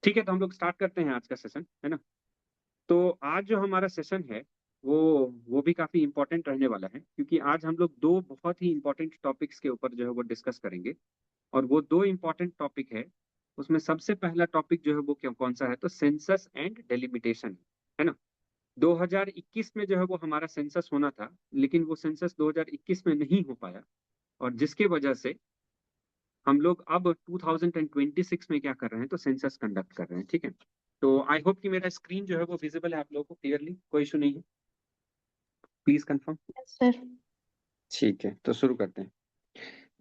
ठीक है, तो हम लोग स्टार्ट करते हैं आज का सेशन, है ना। तो आज जो हमारा सेशन है वो वो भी काफी इंपॉर्टेंट रहने वाला है, क्योंकि आज हम लोग दो बहुत ही इंपॉर्टेंट टॉपिक्स के ऊपर जो है वो डिस्कस करेंगे। और वो दो इंपॉर्टेंट टॉपिक है, उसमें सबसे पहला टॉपिक जो है वो कौन सा है, तो सेंसस एंड डेलिमिटेशन, है ना। 2021 में जो है वो हमारा सेंसस होना था, लेकिन वो सेंसस 2021 में नहीं हो पाया, और जिसके वजह से हम लोग अब 2026 में क्या कर रहे हैं, तो सेंसस कंडक्ट कर रहे हैं। ठीक है, तो आई होप कि मेरा स्क्रीन जो है वो विजिबल है आप लोगों को क्लियरली, कोई इशू नहीं है, प्लीज कंफर्म। सर। ठीक है, तो शुरू करते हैं।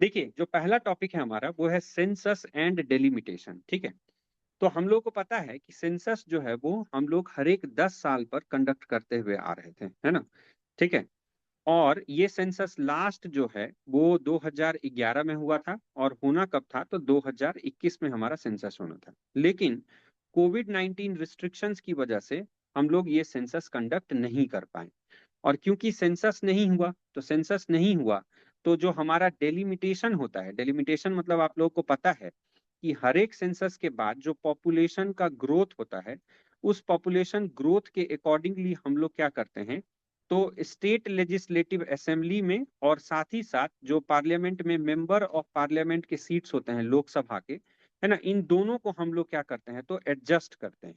देखिए, जो पहला टॉपिक है हमारा वो है सेंसस एंड डेलिमिटेशन। ठीक है, तो हम लोग को पता है कि सेंसस जो है वो हम लोग हर एक 10 साल पर कंडक्ट करते हुए आ रहे थे, है ना। ठीक है, और ये सेंसस लास्ट जो है वो 2011 में हुआ था, और होना कब था, तो 2021 में हमारा सेंसस होना था। लेकिन कोविड 19 रिस्ट्रिक्शंस की वजह से हम लोग ये सेंसस कंडक्ट नहीं कर पाए। और क्योंकि सेंसस नहीं हुआ, तो जो हमारा डेलिमिटेशन होता है, डेलिमिटेशन मतलब आप लोगों को पता है कि हर एक सेंसस के बाद जो पॉपुलेशन का ग्रोथ होता है, उस पॉपुलेशन ग्रोथ के अकॉर्डिंगली हम लोग क्या करते हैं, तो स्टेट लेजिस्लेटिव असेंबली में और साथ ही साथ जो पार्लियामेंट में मेंबर ऑफ पार्लियामेंट के सीट्स होते हैं लोकसभा के, है ना, इन दोनों को हम लोग क्या करते हैं, तो एडजस्ट करते हैं।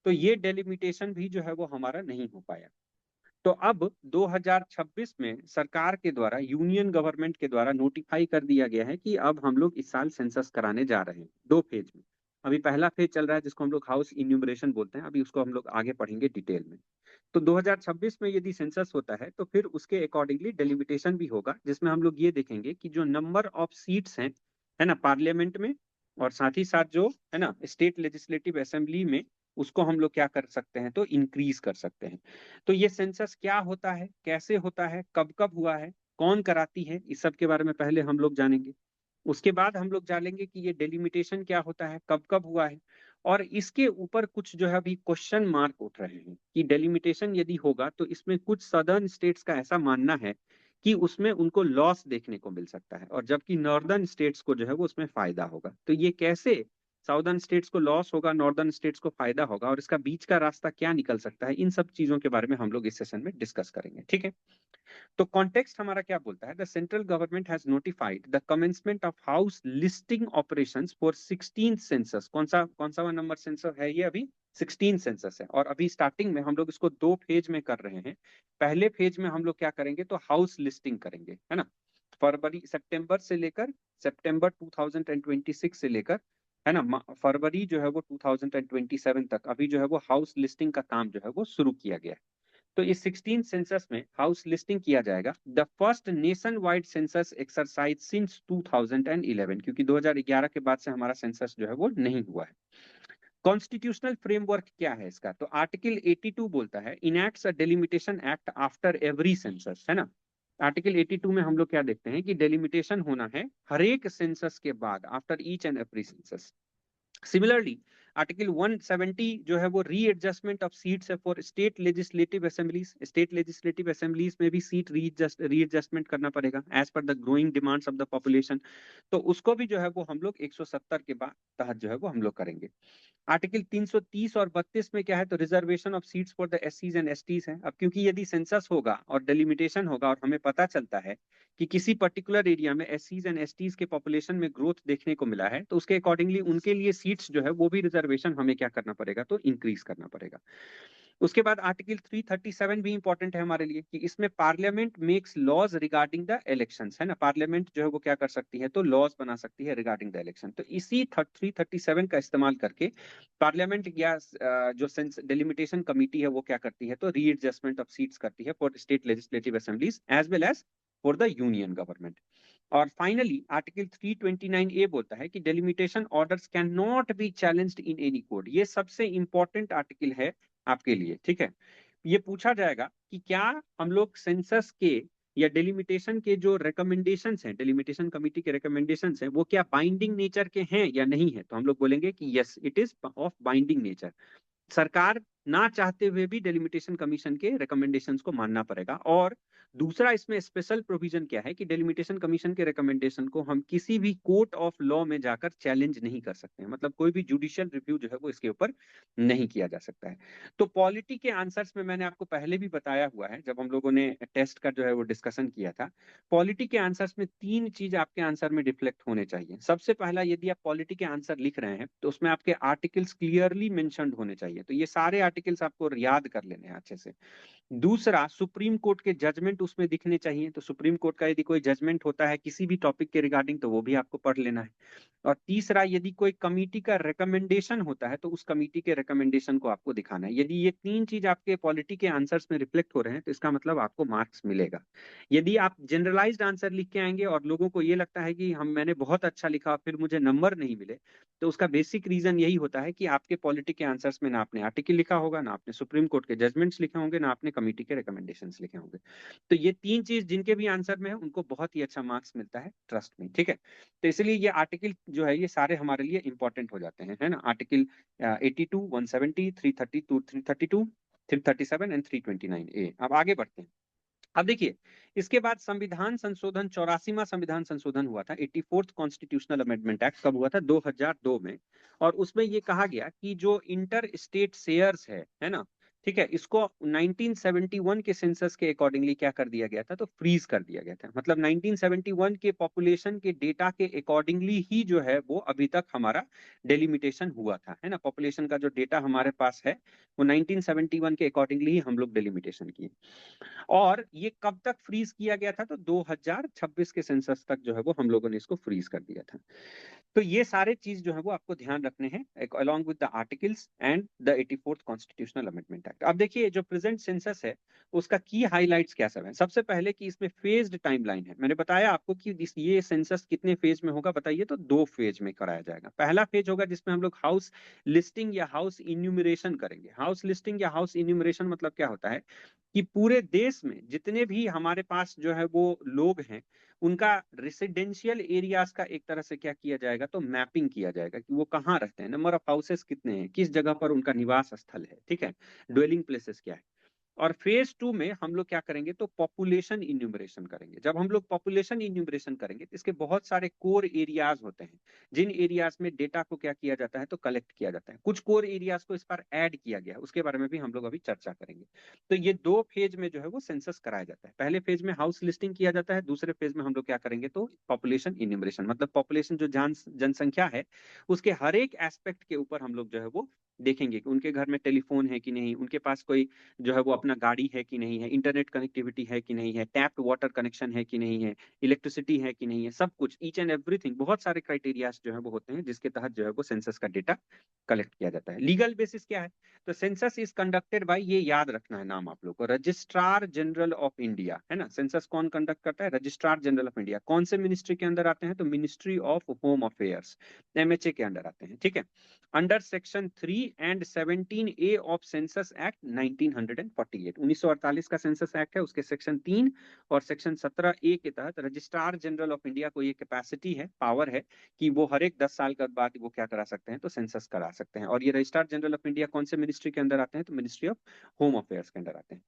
तो ये डेलिमिटेशन भी जो है वो हमारा नहीं हो पाया। तो अब 2026 में सरकार के द्वारा, यूनियन गवर्नमेंट के द्वारा नोटिफाई कर दिया गया है कि अब हम लोग इस साल सेंसस कराने जा रहे हैं, दो फेज में। अभी पहला फेज चल रहा है जिसको हम लोग हाउस इन्यूमरेशन बोलते हैं, अभी उसको हम लोग आगे पढ़ेंगे डिटेल में। तो 2026 में यदि सेंसस होता है तो फिर उसके अकॉर्डिंगली डेलिमिटेशन भी होगा, जिसमें हम लोग ये देखेंगे कि जो नंबर ऑफ सीट्स हैं, है ना, पार्लियामेंट में, और साथ ही साथ जो है ना स्टेट लेजिस्लेटिव असेंबली में, उसको हम लोग क्या कर सकते हैं, तो इंक्रीज कर सकते हैं। तो ये सेंसस क्या होता है, कैसे होता है, कब कब हुआ है, कौन कराती है, इस सब के बारे में पहले हम लोग जानेंगे। उसके बाद हम लोग जानेंगे कि ये डेलिमिटेशन क्या होता है, कब कब हुआ है। और इसके ऊपर कुछ जो है अभी क्वेश्चन मार्क उठ रहे हैं कि डेलिमिटेशन यदि होगा तो इसमें कुछ सदर्न स्टेट्स का ऐसा मानना है कि उसमें उनको लॉस देखने को मिल सकता है, और जबकि नॉर्दर्न स्टेट्स को जो है वो उसमें फायदा होगा। तो ये कैसे साउदर्न स्टेट्स को लॉस होगा, नॉर्दर्न स्टेट्स को फायदा होगा, और इसका बीच का रास्ता क्या निकल सकता है, इन सब चीजों के बारे में हम लोग इस सेशन में डिस्कस करेंगे। ठीक है, तो कॉन्टेक्स्ट हमारा क्या बोलता है, the central government has notified the commencement of house listing operations for 16 census. कौन सा नंबर सेंसस है ये, अभी 16 सेंसस है, और अभी स्टार्टिंग में हम लोग इसको दो फेज में कर रहे हैं। पहले फेज में हम लोग क्या करेंगे, तो हाउस लिस्टिंग करेंगे, है ना। फरवरी सितंबर से लेकर, सितंबर 2026 से लेकर, है ना, फरवरी जो है वो 2027 तक अभी जो है वो हाउस लिस्टिंग का काम जो है वो शुरू किया गया है। तो इस 16 सेंसस में हाउस लिस्टिंग किया जाएगा, the first nation wide census exercise since 2011, क्योंकि 2011 के बाद से हमारा सेंसस जो है वो नहीं हुआ है। कॉन्स्टिट्यूशनल फ्रेमवर्क क्या है इसका, तो आर्टिकल 82 बोलता है, enacts a delimitation act after every census, है ना। आर्टिकल 82 में हम लोग क्या देखते हैं कि डेलिमिटेशन होना है हर एक सेंसस के बाद, after each and every census. Similarly article 170 जो है वो रीएडजस्टमेंट ऑफ सीट्स है फॉर स्टेट लेजिस्लेटिव असेंबलीज में भी सीट रीएडजस्टमेंट करना पड़ेगा as per the growing demands of the population. तो उसको भी जो है वो हम लोग 170 के बाद तहत जो है वो हम लोग करेंगे। आर्टिकल 330 और 32 में क्या है, तो reservation of seats for the एससीज एंड एसटीज है। अब क्योंकि यदि सेंसस होगा और डेलिमिटेशन होगा और हमें पता चलता है कि किसी पर्टिकुलर एरिया में एससीज एंड एसटीज के पॉपुलेशन में ग्रोथ देखने को मिला है, तो उसके अकॉर्डिंगली उनके लिए सीट्स जो है वो भी रिजर्वेशन हमें क्या करना पड़ेगा, तो इंक्रीज करना पड़ेगा। उसके बाद आर्टिकल 337 भी इंपॉर्टेंट है हमारे लिए, कि इसमें parliament makes laws regarding the elections, है ना। पार्लियामेंट जो है वो क्या कर सकती है, तो लॉज बना सकती है रिगार्डिंग द इलेक्शन। तो इसी 337 का इस्तेमाल करके पार्लियामेंट या जो डेलिमिटेशन कमिटी है वो क्या करती है, तो रीएडजस्टमेंट ऑफ सीट्स करती है for state legislative assemblies as well as for the union government. और फाइनली आर्टिकल 329 ए बोलता है कि delimitation orders cannot be challenged in any court. ये सबसे इंपॉर्टेंट आर्टिकल है आपके लिए। ठीक है, ये पूछा जाएगा कि क्या हम लोग सेंसस के या डेलिमिटेशन के जो रिकमेंडेशंस हैं, डेलिमिटेशन कमिटी के रिकमेंडेशंस हैं, वो क्या बाइंडिंग नेचर के हैं या नहीं है। तो हम लोग बोलेंगे कि yes, it is of binding nature. सरकार ना चाहते हुए भी डेलिमिटेशन कमीशन के रिकमेंडेशंस को मानना पड़ेगा, और दूसरा इसमें स्पेशल प्रोविजन क्या है कि डेलिमिटेशन कमीशन के रिकमेंडेशन को हम किसी भी कोर्ट ऑफ लॉ में जाकर चैलेंज नहीं कर सकते हैं, मतलब कोई भी जुडिशियल रिव्यू जो है वो इसके ऊपर नहीं किया जा सकता है। तो पॉलिटी के आंसर्स में मैंने आपको पहले भी बताया हुआ है, जब हम लोगों ने टेस्ट का जो है वो डिस्कशन किया था। पॉलिटी के आंसर्स में 3 चीज आपके आंसर में रिफ्लेक्ट होने चाहिए। सबसे पहला, यदि आप पॉलिटी के आंसर लिख रहे हैं तो उसमें आपके आर्टिकल्स क्लियरली मेंशन्ड होने चाहिए, तो ये सारे आर्टिकल्स आपको याद कर लेने हैं अच्छे से। दूसरा, सुप्रीम कोर्ट के जजमेंट उसमें दिखने चाहिए, तो सुप्रीम कोर्ट का यदि कोई जजमेंट होता है किसी भी टॉपिक के रिगार्डिंग तो वो भी आपको पढ़ लेना है। और तीसरा, यदि कोई कमिटी का रिकमेंडेशन होता है तो उस कमिटी के रिकमेंडेशन को आपको दिखाना है। यदि ये 3 चीज आपके पॉलिटी के आंसर्स में रिफ्लेक्ट हो रहे हैं तो इसका मतलब आपको मार्क्स मिलेगा। यदि आप जनरलाइज्ड आंसर लिख के आएंगे और लोगों को ये लगता है कि मैंने बहुत अच्छा लिखा फिर मुझे नंबर नहीं मिले, तो उसका बेसिक रीजन यही होता है कि आपके पॉलिटी के आंसर्स में ना आपने आर्टिकल लिखा होगा, ना आपने सुप्रीम कोर्ट के जजमेंट्स लिखे होंगे, ना आपने कमेटी के रिकमेंडेशंस लिखे होंगे। तो ये 3 चीज जिनके भी आंसर में है उनको बहुत ही अच्छा मार्क्स मिलता है, ट्रस्ट में, ठीक है। तो इसलिए ये आर्टिकल जो है ये सारे हमारे लिए इंपॉर्टेंट हो जाते हैं, है ना। Article 82, 170, 332, 332, 337 and 329A। अब आगे बढ़ते हैं। अब देखिए, इसके बाद संविधान संशोधन, 84वां संविधान संशोधन हुआ था। 84th कॉन्स्टिट्यूशनल अमेंडमेंट एक्ट कब हुआ था? 2002 में। और उसमें ये कहा गया कि जो इंटर स्टेट शेयर्स है ना, ठीक है, इसको 1971 के सेंसस के अकॉर्डिंगली क्या कर दिया गया था? तो फ्रीज कर दिया गया था। मतलब 1971 के पॉपुलेशन के डेटा के अकॉर्डिंगली ही जो है वो अभी तक हमारा डेलिमिटेशन हुआ था, है ना। पॉपुलेशन का जो डेटा हमारे पास है वो 1971 के अकॉर्डिंगली ही हम लोग डेलिमिटेशन किए। और ये कब तक फ्रीज किया गया था? तो 2026 के सेंसस तक जो है वो हम लोगों ने इसको फ्रीज कर दिया था। तो ये सारे चीज जो है वो आपको ध्यान रखने हैं along with the articles and the 84th constitutional amendment act. अब देखिए, जो प्रेजेंट सेंसस है उसका की हाइलाइट्स क्या सब है। सबसे पहले कि इसमें फेज्ड टाइमलाइन है। मैंने बताया आपको कि ये सेंसस कितने फेज में होगा, बताइए। तो 2 फेज में कराया जाएगा। पहला फेज होगा जिसमें हम लोग हाउस लिस्टिंग या हाउस इन्यूमरेशन करेंगे। हाउस लिस्टिंग या हाउस इन्यूमरेशन मतलब क्या होता है कि पूरे देश में जितने भी हमारे पास जो है वो लोग हैं, उनका रेसिडेंशियल एरियाज का एक तरह से क्या किया जाएगा? तो मैपिंग किया जाएगा कि वो कहाँ रहते हैं, नंबर ऑफ हाउसेस कितने हैं, किस जगह पर उनका निवास स्थल है, ठीक है, ड्वेलिंग प्लेसेस क्या है। और फेज 2 में हम लोग क्या करेंगे? तो पॉपुलेशन इन्यूमरेशन करेंगे। जब हम लोग पॉपुलेशन इन्यूमरेशन करेंगे तो इसके बहुत सारे कोर एरियाज होते हैं, जिन एरियाज में डेटा को क्या किया जाता है? तो कलेक्ट किया जाता है। कुछ कोर एरियाज को इस पर ऐड किया गया है, उसके बारे में भी हम लोग अभी चर्चा करेंगे। तो ये 2 फेज में जो है वो सेंसस कराया जाता है। पहले फेज में हाउस लिस्टिंग किया जाता है, दूसरे फेज में हम लोग क्या करेंगे? तो पॉपुलेशन इन्यूमरेशन, मतलब पॉपुलेशन जो जनसंख्या है उसके हर एक एस्पेक्ट के ऊपर हम लोग जो है वो देखेंगे कि उनके घर में टेलीफोन है कि नहीं, उनके पास कोई जो है वो अपना गाड़ी है कि नहीं है, इंटरनेट कनेक्टिविटी है कि नहीं है, टैप्ड वाटर कनेक्शन है कि नहीं है, इलेक्ट्रिसिटी है कि नहीं है, सब कुछ, ईच एंड एवरीथिंग। बहुत सारे क्राइटेरियाज जो है वो होते हैं जिसके तहत जो है वो सेंसस का डेटा कलेक्ट किया जाता है। लीगल बेसिस क्या है? तो सेंसस इज कंडक्टेड बाय, ये याद रखना है नाम आप लोग को, रजिस्ट्रार जनरल ऑफ इंडिया, है ना। सेंसस कौन कंडक्ट करता है? Registrar general of India. कौन से मिनिस्ट्री के अंदर आते हैं? तो ministry of home affairs, MHA के अंडर आते हैं, ठीक है। Under section 3 and 17A of census act 1948, 1948 का सेंसस एक्ट है, उसके सेक्शन 3 और सेक्शन 17A के तहत रजिस्ट्रार जनरल ऑफ इंडिया को ये कैपेसिटी है, पावर है कि वो हर एक 10 साल के बाद वो क्या करा सकते हैं? तो सेंसस करा सकते हैं। और ये रजिस्ट्रार जनरल ऑफ इंडिया कौन से मिनिस्ट्री के अंदर आते हैं? तो मिनिस्ट्री ऑफ होम अफेयर्स के अंदर आते हैं।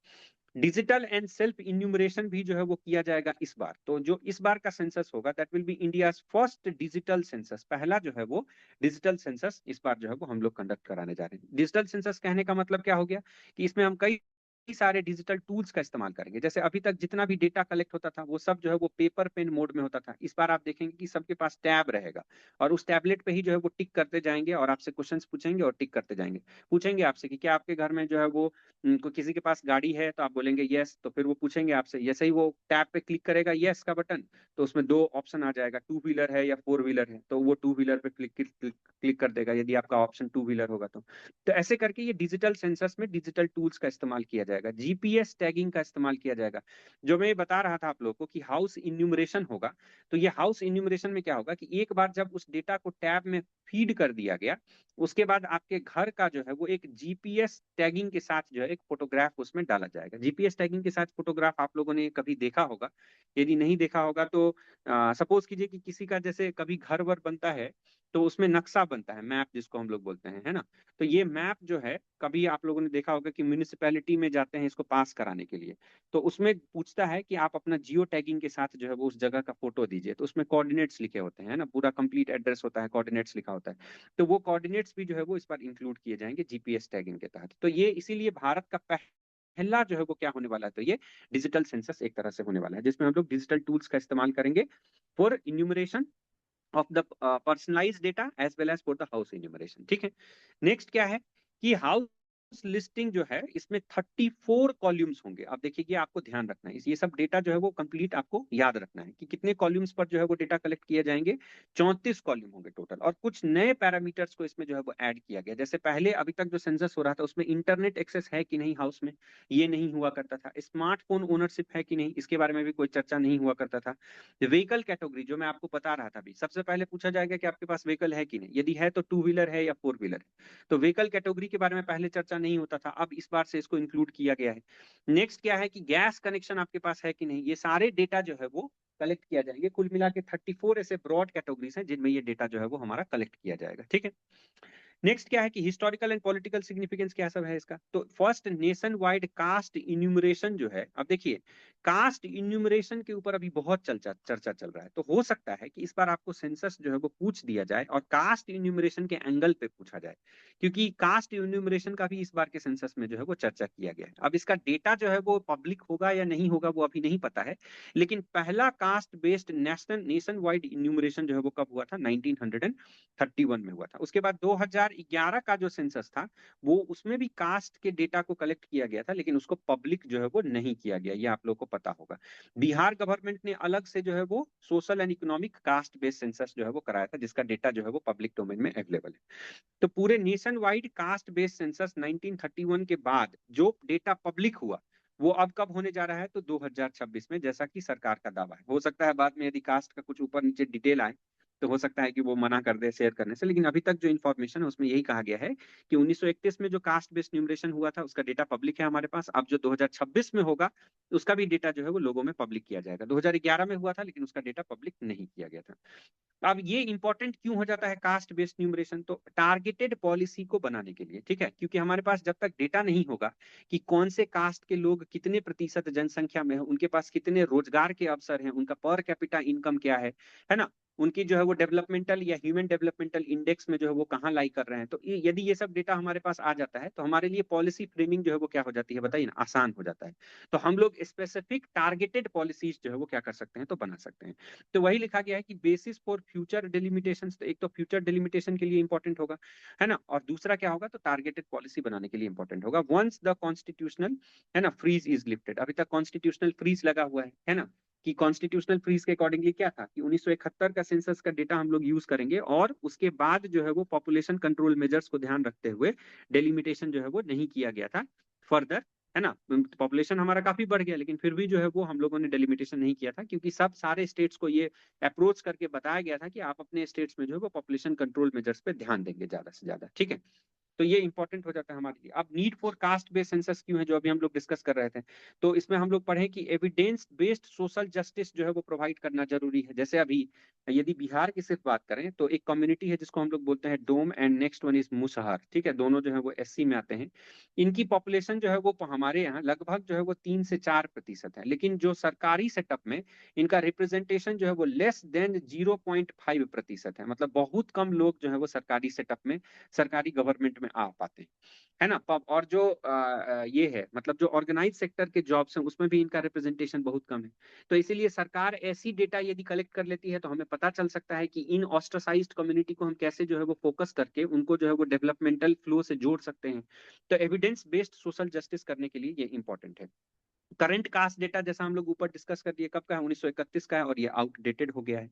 डिजिटल एंड सेल्फ इन्यूमरेशन भी जो है वो किया जाएगा इस बार। तो जो इस बार का सेंसस होगा that will be India first digital census. पहला जो है वो डिजिटल सेंसस इस बार जो है वो हम लोग कंडक्ट कराने जा रहे हैं। डिजिटल सेंसस कहने का मतलब क्या हो गया कि इसमें हम कई सारे डिजिटल टूल्स का इस्तेमाल करेंगे। जैसे अभी तक जितना भी डेटा कलेक्ट होता था वो सब जो है वो पेपर पेन मोड में होता था। इस बार आप देखेंगे कि सबके पास टैब रहेगा और उस टैबलेट पे ही जो है वो टिक करते जाएंगे और आपसे क्वेश्चंस पूछेंगे और टिक करते जाएंगे। पूछेंगे आपसे कि क्या आपके घर में जो है वो किसी के पास गाड़ी है, तो आप बोलेंगे यस, तो फिर वो पूछेंगे आपसे, जैसे ही वो टैब पे क्लिक करेगा यस का बटन, तो उसमें 2 ऑप्शन आ जाएगा, 2 व्हीलर है या 4 व्हीलर है, तो वो 2 व्हीलर पे क्लिक कर देगा यदि आपका ऑप्शन 2 व्हीलर होगा तो ऐसे करके ये डिजिटल सेंसस में डिजिटल टूल्स का इस्तेमाल किया जाएगा। जीपीएस टैगिंग का इस्तेमाल किया जाएगा। जो मैं बता रहा था आप लोगों को कि हाउस इन्यूमरेशन होगा, तो ये हाउस इन्यूमरेशन में क्या होगा कि एक बार जब उस डेटा को टैब में फीड कर दिया गया, उसके बाद आपके घर का जो है वो एक जीपीएस टैगिंग के साथ जो है एक फोटोग्राफ उसमें डाला जाएगा। जीपीएस टैगिंग के साथ फोटोग्राफ आप लोगों ने कभी देखा होगा, यदि नहीं देखा होगा तो सपोज कीजिए कि किसी का जैसे कभी घर वर बनता है तो उसमें नक्शा बनता है, मैप जिसको हम लोग बोलते हैं, है ना। तो ये मैप जो है, कभी आप लोगों ने देखा होगा कि म्यूनिसिपैलिटी में जाते हैं इसको पास कराने के लिए, तो उसमें पूछता है कि आप अपना जियो टैगिंग के साथ जो है वो उस जगह का फोटो दीजिए, तो उसमें कोऑर्डिनेट्स लिखे होते हैं ना, पूरा कंप्लीट एड्रेस होता है, कोऑर्डिनेट्स लिखा होता है। तो वो कोऑर्डिनेट्स भी जो है वो इस बार इंक्लूड किए जाएंगे जीपीएस टैगिंग के तहत। तो ये इसीलिए भारत का पहला जो है वो क्या होने वाला है, तो ये डिजिटल सेंसस एक तरह से होने वाला है, जिसमें हम लोग डिजिटल टूल्स का इस्तेमाल करेंगे for enumeration of the personalised data as well as for the house enumeration. ठीक है। नेक्स्ट क्या है कि हाउस लिस्टिंग जो है इसमें 34 कॉल्यूम्स होंगे। अब देखिए ये आपको ध्यान रखना है, ये सब डेटा जो है वो कंप्लीट आपको याद रखना है कि कितने कॉल्यूम्स पर जो है वो डेटा कलेक्ट किए जाएंगे। 34 कॉल्यूम होंगे टोटल, और कुछ नए पैरामीटर्स को इसमें जो है वो ऐड किया गया। जैसे पहले अभी तक जो सेंसस हो रहा था उसमें इंटरनेट एक्सेस है कि नहीं हाउस में, ये नहीं हुआ करता था। स्मार्टफोन ओनरशिप है कि नहीं, इसके बारे में भी कोई चर्चा नहीं हुआ करता था। व्हीकल कैटेगरी जो मैं आपको बता रहा था अभी, सबसे पहले पूछा जाएगा कि आपके पास व्हीकल है कि नहीं, यदि है तो टू व्हीलर है या फोर व्हीलर है। तो व्हीकल कैटेगरी के बारे में पहले चर्चा नहीं होता था, अब इस बार से इसको इंक्लूड किया गया है। नेक्स्ट क्या है कि गैस कनेक्शन आपके पास है कि नहीं, ये सारे डेटा जो है वो कलेक्ट किया जाएंगे। कुल मिला के 34 ऐसे ब्रॉड कैटेगरीज हैं जिनमें ये डेटा जो है वो हमारा कलेक्ट किया जाएगा। ठीक है। नेक्स्ट क्या है कि हिस्टोरिकल एंड पॉलिटिकल सिग्निफिकेंस क्या सब है इसका। तो first nationwide caste enumeration जो है, अब देखिए कास्ट इन्यूमरेशन के ऊपर अभी बहुत चर्चा चल रहा है, तो हो सकता है कि इस बार आपको सेंसस जो है वो पूछ दिया जाए और कास्ट इन्यूमरेशन के एंगल पे पूछा जाए, क्योंकि कास्ट इन्यूमरेशन का भी इस बार के सेंसस में जो है वो चर्चा किया गया है। अब इसका डेटा जो है वो पब्लिक होगा या नहीं होगा वो अभी नहीं पता है, लेकिन पहला caste based nation wide enumeration जो है वो कब हुआ था, 1931 में हुआ था। उसके बाद 2011 का जो सेंसस था वो, उसमें भी कास्ट के डेटा को कलेक्ट किया गया था, लेकिन उसको पब्लिक जो है वो नहीं किया गया, ये आप लोग को पता होगा। बिहार गवर्नमेंट ने अलग से जो है वो social and economic caste based census जो है वो कराया था, जिसका डेटा जो है वो पब्लिक डोमेन में अवेलेबल है। तो पूरे nation wide caste based census 1931 के बाद जो डेटा पब्लिक हुआ वो अब कब होने जा रहा है, तो 2026 में, जैसा कि सरकार का दावा है। हो सकता है बाद में यदि कास्ट का कुछ ऊपर नीचे डिटेल आए तो हो सकता है कि वो मना कर दे शेयर करने से, लेकिन अभी तक जो इन्फॉर्मेशन है उसमें यही कहा गया है कि 1931 में जो कास्ट बेस्ड न्यूमरेशन हुआ था उसका डेटा पब्लिक है हमारे पास। अब जो 2026 में होगा उसका भी डेटा जो है वो लोगों में पब्लिक किया जाएगा। 2011 में हुआ था लेकिन उसका डेटा पब्लिक नहीं किया गया था। अब ये इंपॉर्टेंट क्यों हो जाता है कास्ट बेस्ड न्यूमरेशन, तो टारगेटेड पॉलिसी को बनाने के लिए। ठीक है, क्योंकि हमारे पास जब तक डेटा नहीं होगा कि कौन से कास्ट के लोग कितने प्रतिशत जनसंख्या में है, उनके पास कितने रोजगार के अवसर हैं, उनका पर कैपिटा इनकम क्या है ना, उनकी जो है वो डेवलपमेंटल या ह्यूमन डेवलपमेंटल इंडेक्स में जो है वो कहाँ लाई कर रहे हैं, तो यदि ये सब डेटा हमारे पास आ जाता है तो हमारे लिए पॉलिसी फ्रेमिंग जो है वो क्या हो जाती है बताइए ना, आसान हो जाता है। तो हम लोग स्पेसिफिक टारगेटेड पॉलिसीज जो है वो क्या कर सकते हैं, तो बना सकते हैं। तो वही लिखा गया है कि बेसिस फॉर फ्यूचर डिलिमिटेशन, तो एक तो फ्यूचर डिलिमिटेशन के लिए इंपॉर्टेंट होगा, है ना, और दूसरा क्या होगा, तो टारगेटेड पॉलिसी बनाने के लिए इंपॉर्टेंट होगा। वंस द कॉन्स्टिट्यूशनल, है ना, फ्रीज इज लिफ्टेड। अभी तक कॉन्स्टिट्यूशनल फ्रीज लगा हुआ है ना, कि कॉन्स्टिट्यूशनल फ्रीज के अकॉर्डिंगली क्या था कि 1971 का सेंसस का डेटा हम लोग यूज करेंगे, और उसके बाद जो है वो पॉपुलेशन कंट्रोल मेजर्स को ध्यान रखते हुए डेलिमिटेशन जो है वो नहीं किया गया था फर्दर, है ना। पॉपुलेशन हमारा काफी बढ़ गया लेकिन फिर भी जो है वो हम लोगों ने डेलिमिटेशन नहीं किया था, क्योंकि सब सारे स्टेट्स को ये अप्रोच करके बताया गया था कि आप अपने स्टेट्स में जो है वो पॉपुलेशन कंट्रोल मेजर्स पे ध्यान देंगे ज्यादा से ज्यादा। ठीक है, तो ये इंपॉर्टेंट हो जाता है हमारे लिए। अब need for caste based census क्यों है, जो अभी हम लोग डिस्कस कर रहे थे, तो इसमें हम लोग पढ़े कि एविडेंस बेस्ड सोशल जस्टिस जो है वो प्रोवाइड करना जरूरी है। जैसे अभी यदि बिहार की सिर्फ बात करें तो एक कम्युनिटी है जिसको हम लोग बोलते हैं Dom, and next one is Musahar. ठीक है, दोनों जो है वो एससी में आते हैं। इनकी पॉपुलेशन जो है वो हमारे यहाँ लगभग जो है वो 3 से 4% है, लेकिन जो सरकारी सेटअप में इनका रिप्रेजेंटेशन जो है वो लेस देन 0.5% है। मतलब बहुत कम लोग जो है वो सरकारी सेटअप में, सरकारी गवर्नमेंट में आ पाते हैं, है ना। और जो ये है मतलब जो ऑर्गेनाइज सेक्टर के जॉब्स हैं उसमें भी इनका रिप्रेजेंटेशन बहुत कम है। तो इसीलिए सरकार ऐसी डेटा यदि कलेक्ट कर लेती है तो हमें पता चल सकता है कि इन ऑस्ट्रासाइज्ड कम्युनिटी को हम कैसे जो है वो फोकस करके उनको जो है वो डेवलपमेंटल फ्लो से जोड़ सकते हैं। तो एविडेंस बेस्ड सोशल जस्टिस करने के लिए ये इंपॉर्टेंट है। करंट कास्ट डेटा जैसा हम लोग ऊपर डिस्कस कर दिए कब का है, 1931 का है, और ये आउटडेटेड हो गया है।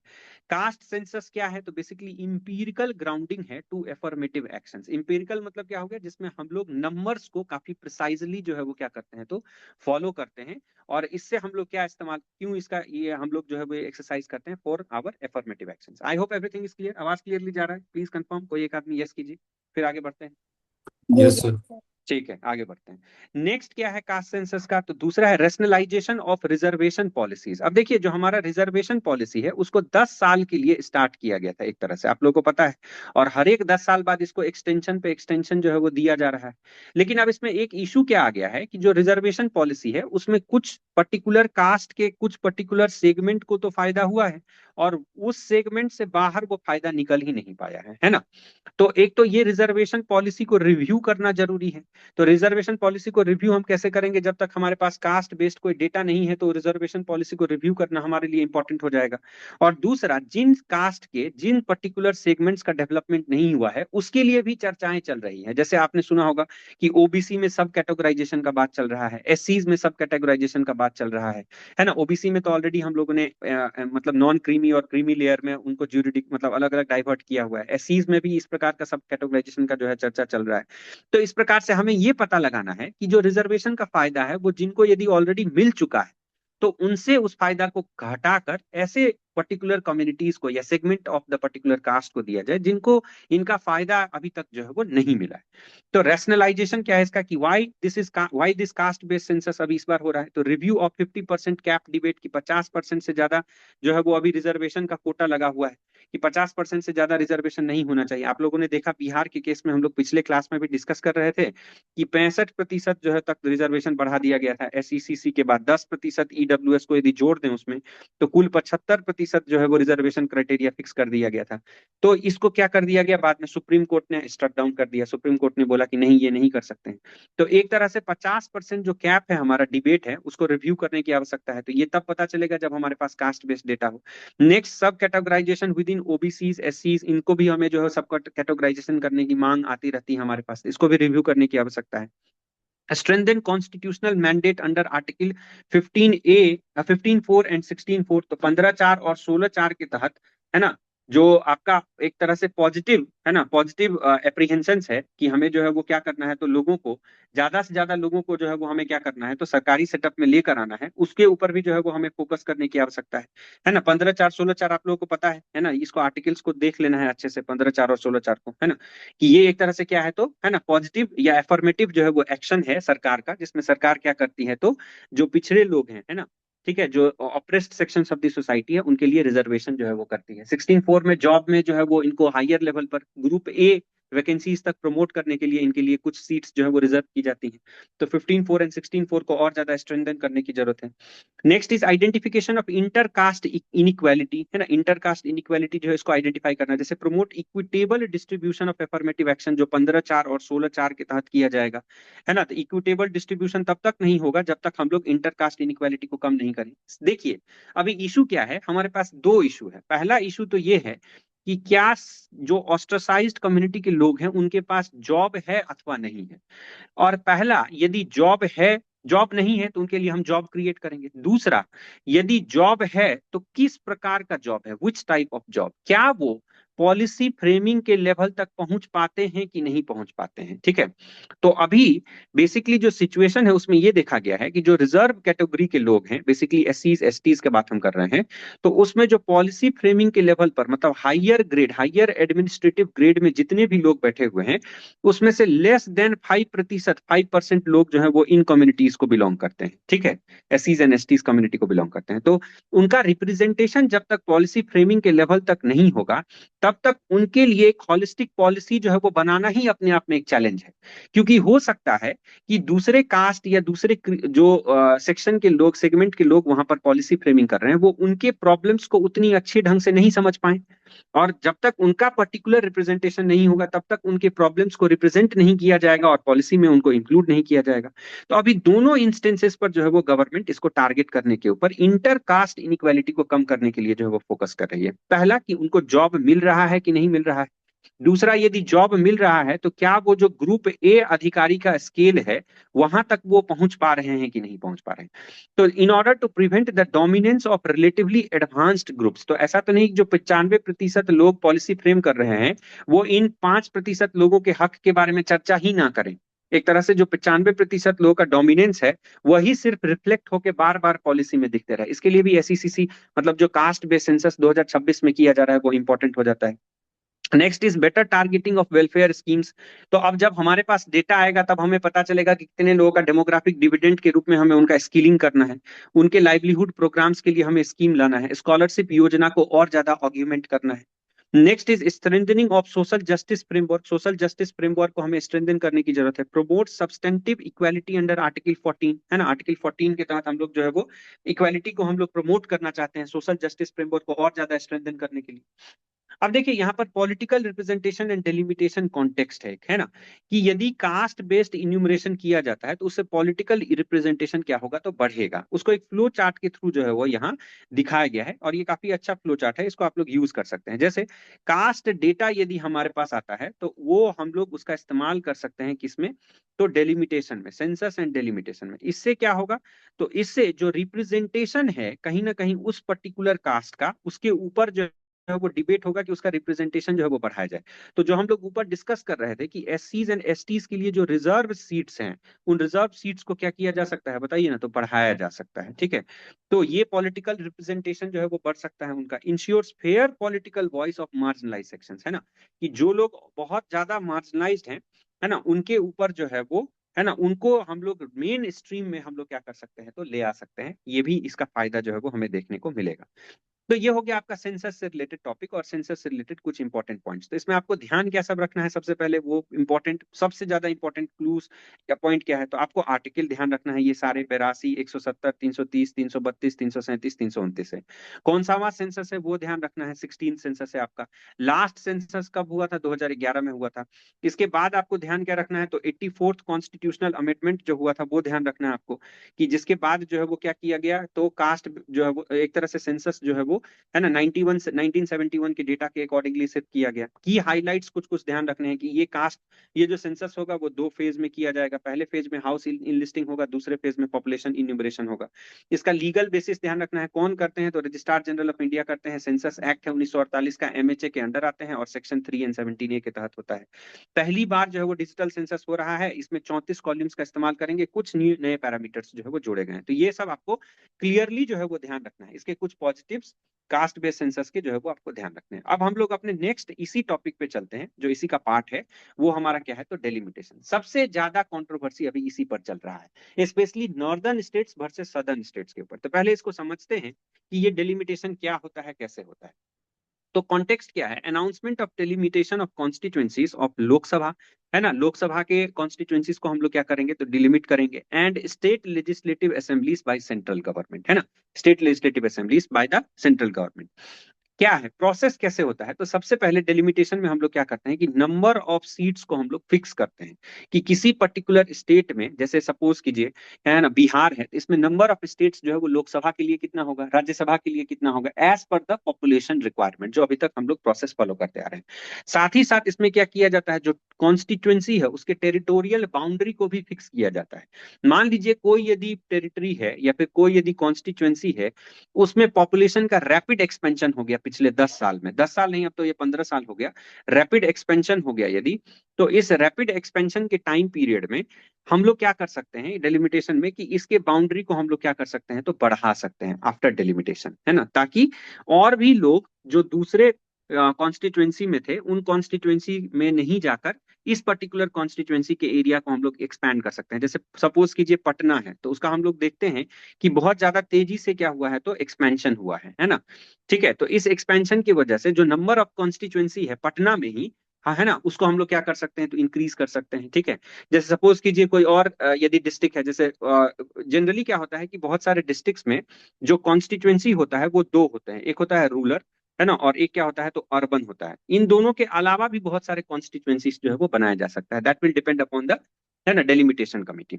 कास्ट सेंसस क्या है, तो बेसिकली इंपीरिकल ग्राउंडिंग है टू एफर्मेटिव एक्शंस। इंपीरिकल मतलब क्या हो गया, जिसमें हम लोग नंबर्स को काफी प्रिसाइजली जो है वो क्या करते हैं, तो फॉलो करते हैं। और इससे हम लोग क्या इस्तेमाल, क्यों इसका ये हम लोग जो है वो एक्सरसाइज करते हैं for our affirmative actions. I hope everything is clear. आवाज क्लियरली जा रहा है, प्लीज कंफर्म, कोई एक आदमी यस कीजिए, फिर आगे बढ़ते हैं। Yes sir. ठीक है, आगे बढ़ते हैं। नेक्स्ट क्या है कास्ट सेंसस का? तो दूसरा है रेशनलाइजेशन ऑफ रिजर्वेशन पॉलिसीज। अब देखिए, जो हमारा रिजर्वेशन पॉलिसी है उसको 10 साल के लिए स्टार्ट किया गया था एक तरह से, आप लोगों को पता है, और हर एक 10 साल बाद इसको एक्सटेंशन पे एक्सटेंशन जो है वो दिया जा रहा है। लेकिन अब इसमें एक इशू क्या आ गया है कि जो रिजर्वेशन पॉलिसी है उसमें कुछ पर्टिकुलर कास्ट के कुछ पर्टिकुलर सेगमेंट को तो फायदा हुआ है, और उस सेगमेंट से बाहर वो फायदा निकल ही नहीं पाया है ना। तो एक तो ये रिजर्वेशन पॉलिसी को रिव्यू करना जरूरी है। तो रिजर्वेशन पॉलिसी को रिव्यू हम कैसे करेंगे? जब तक हमारे पास कास्ट बेस्ड कोई डेटा नहीं है तो रिजर्वेशन पॉलिसी को रिव्यू करना हमारे लिए इंपॉर्टेंट हो जाएगा। और दूसरा, जिन कास्ट के जिन पर्टिकुलर सेगमेंट्स का डेवलपमेंट नहीं हुआ है उसके लिए भी चर्चाएं चल रही हैं। जैसे आपने सुना होगा कि ओबीसी में सब कैटेगराइजेशन का बात चल रहा है, एससीज में सब कैटेगराइजेशन का बात चल रहा है ना। ओबीसी में तो ऑलरेडी हम लोगों ने मतलब नॉन क्रीमी और क्रीमी लेयर में उनको ज्यूरिडिक मतलब अलग अलग डाइवर्ट किया हुआ है। एससीज में भी इस प्रकार का सब कैटेगराइजेशन का जो है चर्चा चल रहा है। तो इस प्रकार से हमें ये पता लगाना है कि जो रिजर्वेशन का फायदा है वो जिनको यदि ऑलरेडी मिल चुका है तो उनसे उस फायदा को घटाकर ऐसे पर्टिकुलर कम्युनिटीज को या segment of the particular caste को दिया जाए जिनको इनका फायदा अभी तक जो है वो नहीं मिला है। तो रैशनलाइजेशन क्या है इसका कि why this caste based census अभी इस बार हो रहा है। तो रिव्यू ऑफ 50% कैप डिबेट की 50% से ज्यादा जो है वो अभी रिजर्वेशन का कोटा लगा हुआ है कि 50% से ज्यादा रिजर्वेशन नहीं होना चाहिए। आप लोगों ने देखा बिहार के केस में, हम लोग पिछले क्लास में भी डिस्कस कर रहे थे कि 65% जो है तक रिजर्वेशन बढ़ा दिया गया था एसईसीसी के बाद। 10% ईडब्ल्यूएस को यदि जोड़ दें उसमें तो कुल 75% जो है वो रिजर्वेशन क्राइटेरिया फिक्स कर दिया गया था। तो इसको क्या कर दिया गया बाद में? सुप्रीम कोर्ट ने स्ट्रक डाउन कर दिया। सुप्रीम कोर्ट ने बोला कि नहीं, ये नहीं कर सकते हैं। तो एक तरह से 50% जो कैप है, हमारा डिबेट है, उसको रिव्यू करने की आवश्यकता है। तो ये तब पता चलेगा जब हमारे पास कास्ट बेस्ड डेटा हो। नेक्स्ट, सब कैटेगराइजेशन विद इन ओबीसीज एससीज, इनको भी हमें जो है सब कैटेगराइजेशन करने की मांग आती रहती है हमारे पास, इसको भी रिव्यू करने की आवश्यकता है। strengthen constitutional mandate under article 15A 15(4) and 16(4)। तो 15(4) और 16(4) के तहत, है ना, जो आपका एक तरह से पॉजिटिव है ना, पॉजिटिव एप्रीहेंशन है कि हमें जो है वो क्या करना है, तो लोगों को ज्यादा से ज्यादा लोगों को जो है वो हमें क्या करना है, तो सरकारी सेटअप में लेकर आना है। उसके ऊपर भी जो है वो हमें फोकस करने की आवश्यकता है ना। 15(4) 16(4) आप लोगों को पता है ना, इसको आर्टिकल्स को देख लेना है अच्छे से, 15(4) और 16(4) को, है ना, कि ये एक तरह से क्या है, तो है ना, पॉजिटिव या एफर्मेटिव जो है वो एक्शन है सरकार का, जिसमें सरकार क्या करती है, तो जो पिछड़े लोग हैं, है ना, ठीक है, जो oppressed section of the society है उनके लिए रिजर्वेशन जो है वो करती है। 16(4) में जॉब में जो है वो इनको हायर लेवल पर ग्रुप ए वैकेंसीज तक प्रमोट करने के लिए इनके लिए कुछ सीट्स जो है वो रिजर्व की जाती हैं। तो 15(4) एंड 16(4) को और ज्यादा स्ट्रेंथन करने की जरूरत है। Next is identification of intercaste inequality, है ना। इंटरकास्ट इनइक्वालिटी जो है इसको आइडेंटिफाई करना, जैसे promote equitable distribution of affirmative action, जो 15(4) और 16(4) के तहत किया जाएगा, है ना। तो इक्विटेबल डिस्ट्रीब्यूशन तब तक नहीं होगा जब तक हम लोग इंटरकास्ट इनइक्वालिटी को कम नहीं करें। देखिए, अभी इशू क्या है, हमारे पास दो इशू है। पहला इशू तो ये है कि क्या जो ऑस्ट्रासाइज्ड कम्युनिटी के लोग हैं उनके पास जॉब है अथवा नहीं है। और पहला, यदि जॉब है, जॉब नहीं है तो उनके लिए हम जॉब क्रिएट करेंगे। दूसरा, यदि जॉब है तो किस प्रकार का जॉब है, विच टाइप ऑफ जॉब, क्या वो पॉलिसी फ्रेमिंग के लेवल तक पहुंच पाते हैं कि नहीं पहुंच पाते हैं, ठीक है। तो अभी बेसिकली जो सिचुएशन है उसमें ये देखा गया है कि जो रिजर्व कैटेगरी के लोग हैं, बेसिकली एससीज एसटीज के बात हम कर रहे हैं, तो उसमें जो पॉलिसी फ्रेमिंग के लेवल पर, मतलब higher grade, higher administrative grade में जितने भी लोग बैठे हुए हैं, उसमें से लेस देन 5%, 5% लोग जो है वो इन कम्युनिटीज को बिलोंग करते हैं, ठीक है, एससीज एंड एसटीज कम्युनिटी को बिलोंग करते हैं। तो उनका रिप्रेजेंटेशन जब तक पॉलिसी फ्रेमिंग के लेवल तक नहीं होगा तब तक उनके लिए एक हॉलिस्टिक पॉलिसी जो है वो बनाना ही अपने आप में एक चैलेंज है। क्योंकि हो सकता है कि दूसरे कास्ट या दूसरे जो सेक्शन के लोग, सेगमेंट के लोग वहां पर पॉलिसी फ्रेमिंग कर रहे हैं, वो उनके प्रॉब्लम्स को उतनी अच्छी ढंग से नहीं समझ पाए, और जब तक उनका पर्टिकुलर रिप्रेजेंटेशन नहीं होगा तब तक उनके प्रॉब्लम्स को रिप्रेजेंट नहीं किया जाएगा और पॉलिसी में उनको इंक्लूड नहीं किया जाएगा। तो अभी दोनों इंस्टेंसेस पर जो है वो गवर्नमेंट इसको टारगेट करने के ऊपर इंटर कास्ट इनइक्वालिटी को कम करने के लिए जो है वो फोकस कर रही है। पहला, कि उनको जॉब मिल रहा है कि नहीं मिल रहा है। दूसरा, यदि जॉब मिल रहा है तो क्या वो जो ग्रुप ए अधिकारी का स्केल है वहां तक वो पहुंच पा रहे हैं कि नहीं पहुंच पा रहे हैं। तो in order to prevent the dominance of relatively advanced groups, तो ऐसा तो नहीं जो 95% लोग पॉलिसी फ्रेम कर रहे हैं वो इन 5% लोगों के हक के बारे में चर्चा ही ना करें। एक तरह से जो 95% लोगों का डोमिनेंस है वही सिर्फ रिफ्लेक्ट होकर बार बार पॉलिसी में दिखते रहे। इसके लिए भी एसईसीसी, मतलब जो कास्ट बेस्ड सेंसस 2026 में किया जा रहा है, वो इंपॉर्टेंट हो जाता है। Next is better targeting of welfare schemes. तो अब जब हमारे पास डेटा आएगा तब हमें पता चलेगा कि कितने लोगों का डेमोग्राफिक डिविडेंड के रूप में हमें उनका स्किलिंग करना है, उनके लाइवलीहुड प्रोग्राम्स के लिए हमें स्कीम लाना है, स्कॉलरशिप योजना को और ज्यादा ऑग्यूमेंट करना है। Next is strengthening of social justice framework. Social justice framework को हमें स्ट्रेंथन करने की जरूरत है। Promote substantive equality under article 14, है ना, आर्टिकल 14 के तहत हम लोग जो है वो इक्वालिटी को हम लोग प्रमोट करना चाहते हैं, सोशल जस्टिस फ्रेमवर्क को और ज्यादा स्ट्रेंथन करने के लिए। अब देखिए यहाँ पर political representation and delimitation context है ना, कि यदि कास्ट बेस्ड इन्यूमरेशन किया जाता है तो उससे पॉलिटिकल रिप्रेजेंटेशन क्या होगा, तो बढ़ेगा। उसको एक फ्लो चार्ट के थ्रू जो है वो यहाँ दिखाया गया है, और ये काफी अच्छा फ्लो चार्ट है, इसको आप लोग यूज कर सकते हैं। जैसे कास्ट डेटा यदि हमारे पास आता है तो वो हम लोग उसका इस्तेमाल कर सकते हैं किसमें, तो डेलिमिटेशन में, सेंसस एंड डेलिमिटेशन में। इससे क्या होगा, तो इससे जो रिप्रेजेंटेशन है कहीं ना कहीं उस पर्टिकुलर कास्ट का, उसके ऊपर जो है वो डिबेट होगा कि उसका रिप्रेजेंटेशन जो है वो बढ़ाया जाए। तो जो हम लोग ऊपर डिस्कस कर रहे थे कि एससीज एंड एसटीज के लिए जो रिजर्व सीट्स हैं, उन रिजर्व सीट्स को क्या किया जा सकता है बताइए ना, तो बढ़ाया जा सकता है। ठीक है, तो ये पॉलिटिकल रिप्रेजेंटेशन जो है वो बढ़ सकता है उनका। Ensures fair political voice of marginalize sections, है ना, कि जो लोग बहुत ज्यादा मार्जिनलाइज्ड हैं, है ना, उनके ऊपर जो है वो, है ना, उनको हम लोग मेन स्ट्रीम में हम लोग क्या कर सकते हैं, तो ले आ सकते हैं। ये भी इसका फायदा जो है वो हमें देखने को मिलेगा। तो ये हो गया आपका सेंसस से रिलेटेड टॉपिक और सेंसस से रिलेटेड कुछ इंपॉर्टेंट पॉइंट्स। तो इसमें आपको ध्यान क्या सब रखना है, सबसे पहले वो इंपॉर्टेंट, सबसे ज्यादा इंपॉर्टेंट क्लूज या पॉइंट क्या है, तो आपको आर्टिकल ध्यान रखना है, ये सारे 82, 170, 330, 332, 337, 329 है। कौन सा हमारा सेंसस है वो ध्यान रखना है, 16 सेंसस है आपका। लास्ट सेंसस कब हुआ था, 2011 में हुआ था। इसके बाद आपको ध्यान क्या रखना है, तो 84th कॉन्स्टिट्यूशनल अमेंडमेंट जो हुआ था वो ध्यान रखना है आपको, कि जिसके बाद जो है वो क्या किया गया, तो कास्ट जो है वो एक तरह से सेंसस जो है वो, है ना, 91 से 1971 के डेटा के अकॉर्डिंगली सेट किया गया। की हाइलाइट्स कुछ कुछ ध्यान रखने हैं कि ये कास्ट, ये जो सेंसस होगा वो दो फेज में किया जाएगा। पहले फेज में हाउस इनलिस्टिंग होगा, दूसरे फेज में पॉपुलेशन इन्यूमरेशन होगा। इसका लीगल बेसिस ध्यान रखना है, कौन करते हैं, तो रजिस्ट्रार जनरल ऑफ इंडिया करते हैं। सेंसस एक्ट है 1948 का, एमएचए के अंडर आते हैं और सेक्शन 3 एंड 17A के तहत होता है। पहली बार जो है वो डिजिटल सेंसस हो रहा है, इसमें 34 कॉलम्स का इस्तेमाल करेंगे, कुछ नए पैरामीटर्स जो है वो जोड़े गए हैं। तो ये सब आपको क्लियरली जो है वो ध्यान रखना है। इसके कुछ पॉजिटिव्स कास्ट बेस्ड सेंसस के जो है वो आपको ध्यान रखने हैं। अब हम लोग अपने नेक्स्ट इसी टॉपिक पे चलते हैं, जो इसी का पार्ट है, वो हमारा क्या है, तो डेलिमिटेशन। सबसे ज्यादा कंट्रोवर्सी अभी इसी पर चल रहा है, specially northern states versus southern states के ऊपर। तो पहले इसको समझते हैं कि ये डेलिमिटेशन क्या होता है, कैसे होता है। तो कॉन्टेक्स्ट क्या है, announcement of delimitation of constituencies of Lok Sabha, है ना, लोकसभा के कॉन्स्टिट्यूएंसीज को हम लोग क्या करेंगे, तो डिलिमिट करेंगे। And state legislative assemblies by central government, है ना, state legislative assemblies by the central government. क्या है प्रोसेस, कैसे होता है, तो सबसे पहले डेलिमिटेशन में हम लोग क्या करते हैं कि नंबर ऑफ सीट्स को हम लोग फिक्स करते हैं, कि किसी पर्टिकुलर स्टेट में, जैसे सपोज कीजिए, है ना, बिहार है, तो इसमें नंबर ऑफ स्टेट्स जो है वो लोकसभा के लिए कितना होगा, राज्यसभा के लिए कितना होगा, as per the population requirement, जो अभी तक हम लोग प्रोसेस फॉलो करते आ रहे हैं। साथ ही साथ इसमें क्या किया जाता है, जो कॉन्स्टिट्युएंसी है उसके टेरिटोरियल बाउंड्री को भी फिक्स किया जाता है। मान लीजिए कोई यदि टेरिटरी है या फिर कोई यदि कॉन्स्टिट्युएंसी है, उसमें पॉपुलेशन का रैपिड एक्सपेंशन हो गया पिछले 10 साल में, 10 साल नहीं, अब तो ये 15 साल हो गया, रैपिड एक्सपेंशन हो गया यदि, तो इस रैपिड एक्सपेंशन के टाइम पीरियड में हम लोग क्या कर सकते हैं डेलिमिटेशन में, कि इसके बाउंड्री को हम लोग क्या कर सकते हैं, तो बढ़ा सकते हैं आफ्टर डेलिमिटेशन, है ना, ताकि और भी लोग जो दूसरे कॉन्स्टिट्युएंसी में थे, उन कॉन्स्टिट्युएंसी में नहीं जाकर इस पर्टिकुलर कॉन्स्टिट्युएंसी के एरिया को हम लोग एक्सपैंड कर सकते हैं। जैसे सपोज कीजिए पटना है, तो उसका हम लोग देखते हैं कि बहुत ज्यादा तेजी से क्या हुआ है, तो एक्सपेंशन हुआ है ना। ठीक है, तो इस एक्सपेंशन की वजह से जो नंबर ऑफ कॉन्स्टिट्युएंसी है पटना में ही, हाँ, है ना, उसको हम लोग क्या कर सकते हैं, तो इंक्रीज कर सकते हैं। ठीक है, जैसे सपोज कीजिए कोई और यदि डिस्ट्रिक्ट है, जैसे जनरली क्या होता है कि बहुत सारे डिस्ट्रिक्ट्स में जो कॉन्स्टिट्युएंसी होता है वो दो होते हैं, एक होता है रूरल, है ना, और एक क्या होता है, तो अर्बन होता है। इन दोनों के अलावा भी बहुत सारे कॉन्स्टिट्युएंसीज जो है वो बनाया जा सकता है, that will depend upon the, है ना, डेलिमिटेशन कमिटी।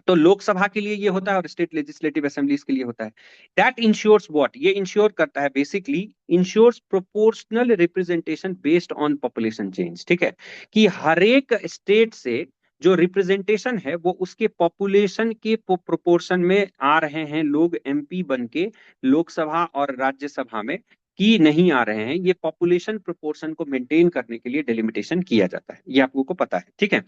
तो लोकसभा के लिए ये होता है और स्टेट लेजिस्लेटिव असेंबलीज के लिए होता है। दैट इंश्योर्स व्हाट, ये इंश्योर करता है basically, ensures proportional representation based on population change. ठीक है, कि हर एक स्टेट से जो रिप्रेजेंटेशन है वो उसके पॉपुलेशन के प्रोपोर्शन में आ रहे हैं लोग एमपी बन के लोकसभा और राज्यसभा में, की नहीं आ रहे हैं, ये पॉपुलेशन प्रोपोर्शन को मेंटेन करने के लिए डेलिमिटेशन किया जाता है, ये आप लोगों को पता है, ठीक है।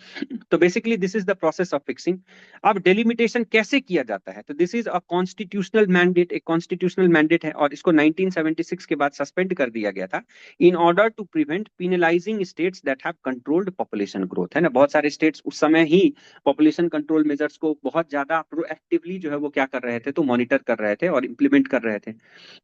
तो basically this is the process of fixing. अब डेलिमिटेशन कैसे किया जाता है, तो this is a constitutional mandate, एक कॉन्स्टिट्यूशनल मैंडेट है, और इसको 1976 के बाद सस्पेंड कर दिया गया था in order to prevent penalising states that have controlled population growth, है ना। बहुत सारे स्टेट्स उस समय ही पॉपुलेशन कंट्रोल मेजर्स को बहुत ज्यादा प्रोएक्टिवली जो है वो क्या कर रहे थे, तो मॉनिटर कर रहे थे और इंप्लीमेंट कर रहे थे।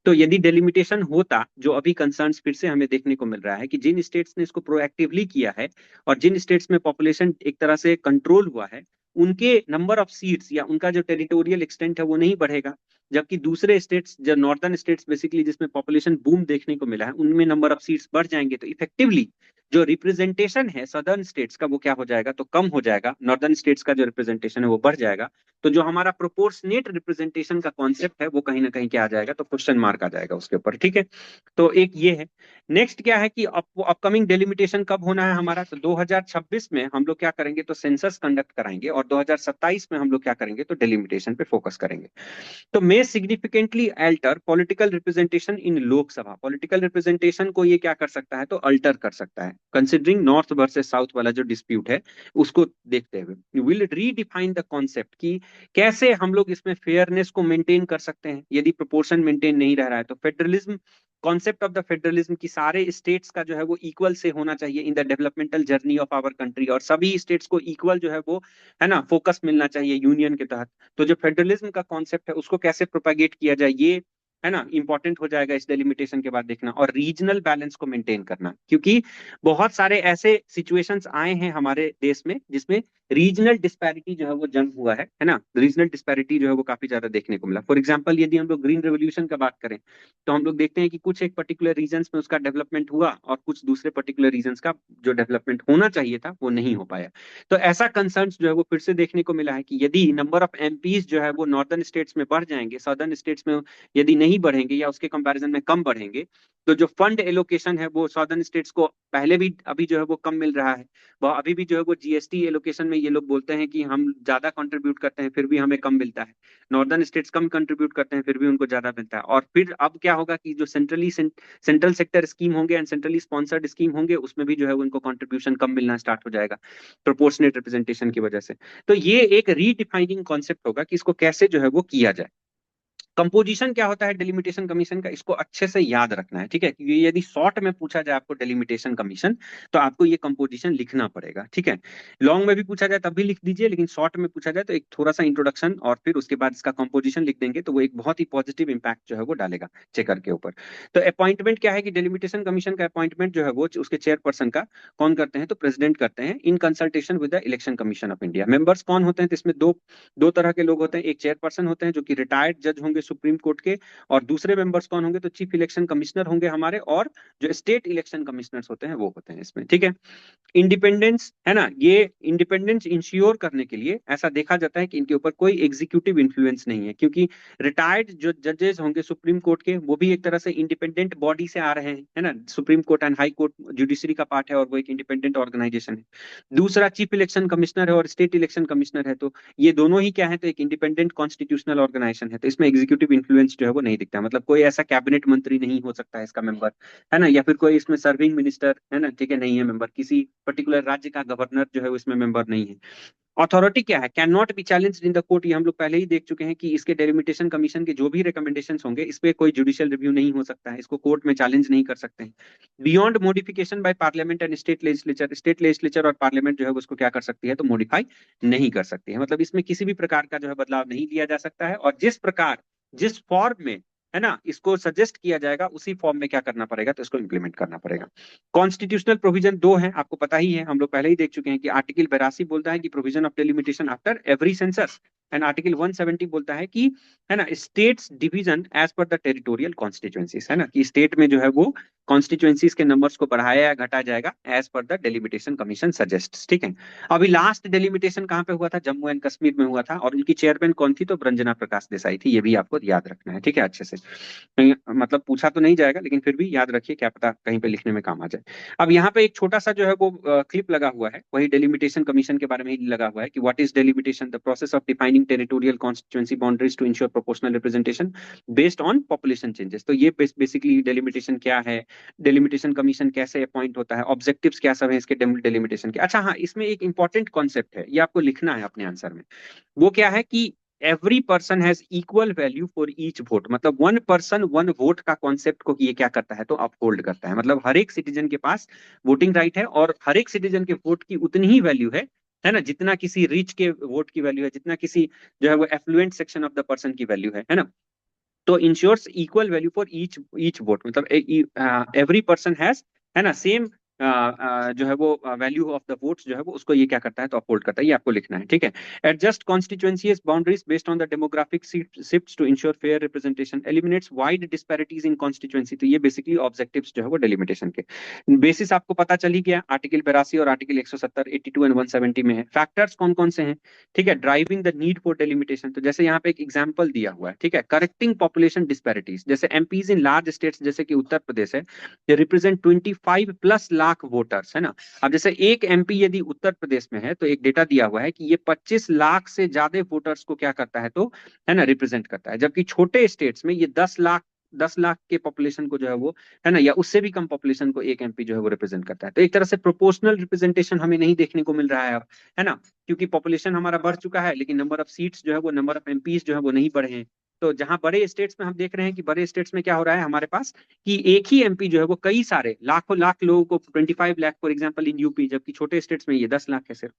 तो यदि डेलिमिटेशन होता, जो अभी कंसर्न्स फिर से हमें देखने को मिल रहा है कि जिन स्टेट्स ने इसको प्रोएक्टिवली किया है और जिन स्टेट्स में पॉपुलेशन एक तरह से कंट्रोल हुआ है, उनके नंबर ऑफ सीट्स या उनका जो टेरिटोरियल एक्सटेंट है वो नहीं बढ़ेगा, जबकि दूसरे स्टेट्स, जो नॉर्दर्न स्टेट्स बेसिकली जिसमें पॉपुलेशन बूम देखने को मिला है, उनमें नंबर ऑफ सीट्स बढ़ जाएंगे। तो इफेक्टिवली जो रिप्रेजेंटेशन है सदर्न स्टेट्स का वो क्या हो जाएगा, तो कम हो जाएगा, नॉर्दर्न स्टेट्स का जो रिप्रेजेंटेशन है वो बढ़ जाएगा। तो जो हमारा प्रोपोर्शनेट रिप्रेजेंटेशन का कॉन्सेप्ट है वो कहीं ना कहीं क्या आ जाएगा, तो क्वेश्चन मार्क आ जाएगा उसके ऊपर, ठीक है। तो एक ये है। नेक्स्ट क्या है कि अपकमिंग डेलिमिटेशन कब होना है हमारा, तो 2026 में हम लोग क्या करेंगे, तो सेंसस कंडक्ट कराएंगे, और 2027 में हम लोग क्या करेंगे, तो डेलिमिटेशन पे फोकस करेंगे। तो may significantly alter political representation in Lok Sabha, political representation को ये क्या कर सकता है, तो अल्टर कर सकता है, कंसिडरिंग नॉर्थ वर्सेस साउथ वाला जो डिस्प्यूट है उसको देखते हुए। विल रीडिफाइन द कॉन्सेप्ट कि कैसे हम लोग इसमें फेयरनेस को मेंटेन कर सकते हैं यदि प्रोपोर्शन मेंटेन नहीं रह रहा है। तो federalism, concept of the federalism की सारे स्टेट्स का जो है वो इक्वल से होना चाहिए in the developmental journey of our country, और सभी स्टेट्स को इक्वल जो है वो, है ना, फोकस मिलना चाहिए यूनियन के तहत। तो जो फेडरलिज्म का कॉन्सेप्ट है उसको कैसे प्रोपागेट किया जाए, ये, है ना, इंपॉर्टेंट हो जाएगा इस डेलिमिटेशन के बाद देखना। और रीजनल बैलेंस को मेंटेन करना, क्योंकि बहुत सारे ऐसे सिचुएशंस आए हैं हमारे देश में जिसमें रीजनल डिस्पैरिटी जो है वो जन्म हुआ है ना, रीजनल डिस्पैरिटी जो है वो काफी ज्यादा देखने को मिला। फॉर एग्जांपल यदि हम लोग ग्रीन रेवोल्यूशन का बात करें, तो हम लोग देखते हैं कि कुछ एक पर्टिकुलर रीजन्स में उसका डेवलपमेंट हुआ और कुछ दूसरे पर्टिकुलर रीजन्स का जो डेवलपमेंट होना चाहिए था वो नहीं हो पाया। तो ऐसा कंसर्न्स जो है वो फिर से देखने को मिला है कि यदि नंबर ऑफ एमपीज जो है वो नॉर्दर्न स्टेट्स में बढ़ जाएंगे, सदर्न स्टेट्स में यदि नहीं बढ़ेंगे या उसके कंपैरिजन में कम बढ़ेंगे, तो जो फंड एलोकेशन है वो सदर्न स्टेट्स को पहले भी अभी जो है वो कम मिल रहा है। वह अभी भी जो है वो जीएसटी एलोकेशन में ये लोग बोलते हैं कि हम ज्यादा कंट्रीब्यूट करते हैं फिर भी हमें कम मिलता है, नॉर्दर्न स्टेट्स कम कंट्रीब्यूट करते हैं फिर भी उनको ज्यादा मिलता है। और फिर अब क्या होगा कि जो सेंट्रल सेक्टर स्कीम होंगे एंड सेंट्रली स्पॉन्सर्ड स्कीम होंगे उसमें भी जो है उनको कंट्रीब्यूशन कम मिलना स्टार्ट हो जाएगा प्रोपोर्शनेट रिप्रेजेंटेशन की वजह से। तो ये एक रीडिफाइनिंग कॉन्सेप्ट होगा कि इसको कैसे जो है वो किया जाए। कंपोजिशन क्या होता है डेलिमिटेशन कमीशन का, इसको अच्छे से याद रखना है, ठीक है, क्योंकि यदि शॉर्ट में पूछा जाए आपको डेलिमिटेशन कमीशन, तो आपको ये कंपोजिशन लिखना पड़ेगा, ठीक है। लॉन्ग में भी पूछा जाए तब भी लिख दीजिए, लेकिन शॉर्ट में पूछा जाए तो एक थोड़ा सा इंट्रोडक्शन और फिर उसके बाद इसका कंपोजिशन लिख देंगे तो वो एक बहुत ही पॉजिटिव इंपैक्ट जो है वो डालेगा चेकर के ऊपर। तो अपॉइंटमेंट क्या है कि डेलिमिटेशन कमीशन का अपॉइंटमेंट जो है वो उसके चेयरपर्सन का कौन करते हैं, तो प्रेसिडेंट करते हैं in consultation with the election commission of India. Members कौन होते हैं, तो इसमें दो दो तरह के लोग होते हैं, एक चेयरपर्सन होते हैं जो कि रिटायर्ड जज होंगे सुप्रीम कोर्ट के, और दूसरे मेंबर्स कौन होंगे, तो चीफ इलेक्शन कमिश्नर होंगे हमारे, और जो स्टेट इलेक्शन कमिश्नर्स होते हैं वो होते हैं इसमें, ठीक है। इंडिपेंडेंस, है ना, ये इंडिपेंडेंस इंश्योर करने के लिए ऐसा देखा जाता है कि इनके ऊपर कोई एग्जीक्यूटिव इन्फ्लुएंस नहीं है, क्योंकि रिटायर्ड जो जजेस होंगे सुप्रीम कोर्ट के वो भी एक तरह से इंडिपेंडेंट बॉडी से आ रहे हैं, है ना, supreme court and high court judiciary का पार्ट है और वो एक इंडिपेंडेंट ऑर्गेनाइजेशन है। दूसरा चीफ इलेक्शन कमिश्नर है और स्टेट इलेक्शन कमिश्नर है, तो ये दोनों ही क्या है, तो एक इंडिपेंडेंट कॉन्स्टिट्यूशनल ऑर्गेनाइजेशन है, तो इसमें एग्जीक्यूटिव इन्फ्लुएंस जो है वो नहीं दिखता, मतलब कोई ऐसा कैबिनेट मंत्री नहीं हो सकता है इसका मेंबर, है ना, या फिर कोई इसमें सर्विंग मिनिस्टर, है ना, ठीक है, नहीं है मेंबर, किसी पर्टिकुलर राज्य का गवर्नर जो है उसमें मेंबर नहीं है। अथॉरिटी क्या है, can not be challenged in the court, ये हम लोग पहले ही देख चुके हैं कि इसके डेलिमिटेशन कमीशन के जो भी रिकमेंडेशंस होंगे इस पे कोई जुडिशियल रिव्यू नहीं हो सकता है, इसको कोर्ट में चैलेंज नहीं कर सकते हैं। Beyond modification by parliament and state legislature और पार्लियामेंट जो है उसको क्या कर सकती है, तो मॉडिफाई नहीं कर सकती है, मतलब इसमें किसी भी प्रकार का जो है बदलाव नहीं लिया जा सकता है, और जिस प्रकार जिस फॉर्म में, है ना, इसको सजेस्ट किया जाएगा उसी फॉर्म में क्या करना पड़ेगा, तो इसको इंप्लीमेंट करना पड़ेगा। कॉन्स्टिट्यूशनल प्रोविजन दो है, आपको पता ही है, हम लोग पहले ही देख चुके हैं कि आर्टिकल 82 बोलता है कि provision of delimitation after every census, and article 170 बोलता है कि, है ना, states division as per the territorial constituencies, है ना, कि स्टेट में जो है वो कॉन्स्टिट्यूएंसीज के नंबर्स को बढ़ाया या घटा जाएगा as per the delimitation commission suggest, ठीक है। अभी लास्ट डेलिमिटेशन कहाँ पे हुआ था, जम्मू एंड कश्मीर में हुआ था, और उनकी चेयरमैन कौन थी, तो रंजना प्रकाश देसाई थी, ये भी आपको याद रखना है, ठीक है, अच्छे से। मतलब पूछा तो नहीं जाएगा लेकिन फिर भी याद रखिए, क्या पता कहीं पे लिखने में काम आ जाए। अब यहाँ पे एक छोटा सा जो है वो क्लिप लगा हुआ है, वही डेलिमिटेशन कमीशन के बारे में ही लगा हुआ है कि what is delimitation, the process of defining defining territorial constituency boundaries to ensure proportional representation based on population changes. तो ये बेसिकली डेलिमिटेशन क्या है, डेलिमिटेशन कमीशन कैसे अपॉइंट होता है, ऑब्जेक्टिव्स क्या सब है इसके डेलिमिटेशन के। अच्छा हाँ, इसमें एक इंपॉर्टेंट कॉन्सेप्ट है, ये आपको लिखना है अपने आंसर में। वो क्या है कि every person has equal value for each vote, मतलब वन पर्सन वन वोट का कॉन्सेप्ट को ये क्या करता है तो अपहोल्ड करता है। मतलब हर एक सिटीजन के पास वोटिंग राइट है और हर एक सिटीजन के वोट की उतनी ही वैल्यू है ना, जितना किसी रिच के वोट की वैल्यू है, जितना किसी जो है वो affluent section of the person की वैल्यू है ना। तो ensures equal value for each each vote, मतलब एवरी पर्सन हैज, है ना, सेम जो है वो वैल्यू ऑफ द वोट्स जो है वो उसको ये क्या करता है तो अपहोल्ड करता है। ये आपको लिखना है, ठीक है। Adjust constituencies boundaries based on the demographic shifts to ensure fair representation, eliminates wide disparities in constituency. तो ये बेसिकली ऑब्जेक्टिव्स जो है वो डेलिमिटेशन के बेसिस आपको पता चल ही गया। आर्टिकल 82 और आर्टिकल 170, 82 एंड 170 में है। फैक्टर्स कौन कौन से हैं, ठीक है, driving the need for delimitation. तो जैसे यहाँ पे एक एग्जांपल दिया हुआ है, ठीक है, करेक्टिंग पॉपुलेशन डिस्पैरिटीज। जैसे एमपीज इन लार्ज स्टेट्स जैसे कि उत्तर प्रदेश है, दे रिप्रेजेंट 25+ लाख वोटर्स, है ना। अब जैसे एक एमपी यदि उत्तर प्रदेश में है तो एक डेटा दिया हुआ है कि ये 25 लाख से ज्यादा वोटर्स को क्या करता है तो, है ना, रिप्रेजेंट करता है। जबकि छोटे स्टेट्स में ये 10 लाख के पॉपुलेशन को जो है वो, है ना, या उससे भी कम पॉपुलेशन को एक एमपी जो है वो रिप्रेजेंट करता है। तो एक तरह से प्रोपोर्शनल रिप्रेजेंटेशन हमें नहीं देखने को मिल रहा है अब, है ना, क्योंकि पॉपुलेशन हमारा बढ़ चुका है लेकिन नंबर ऑफ सीट्स जो है वो, नंबर ऑफ एमपीज जो है वो नहीं बढ़े हैं। तो जहां बड़े स्टेट्स में हम देख रहे हैं कि बड़े स्टेट्स में क्या हो रहा है हमारे पास कि एक ही एमपी जो है वो कई सारे लाखों लाख लोगों को, 25 lakh for example in UP, जबकि छोटे स्टेट्स में ये 10 लाख है सिर्फ।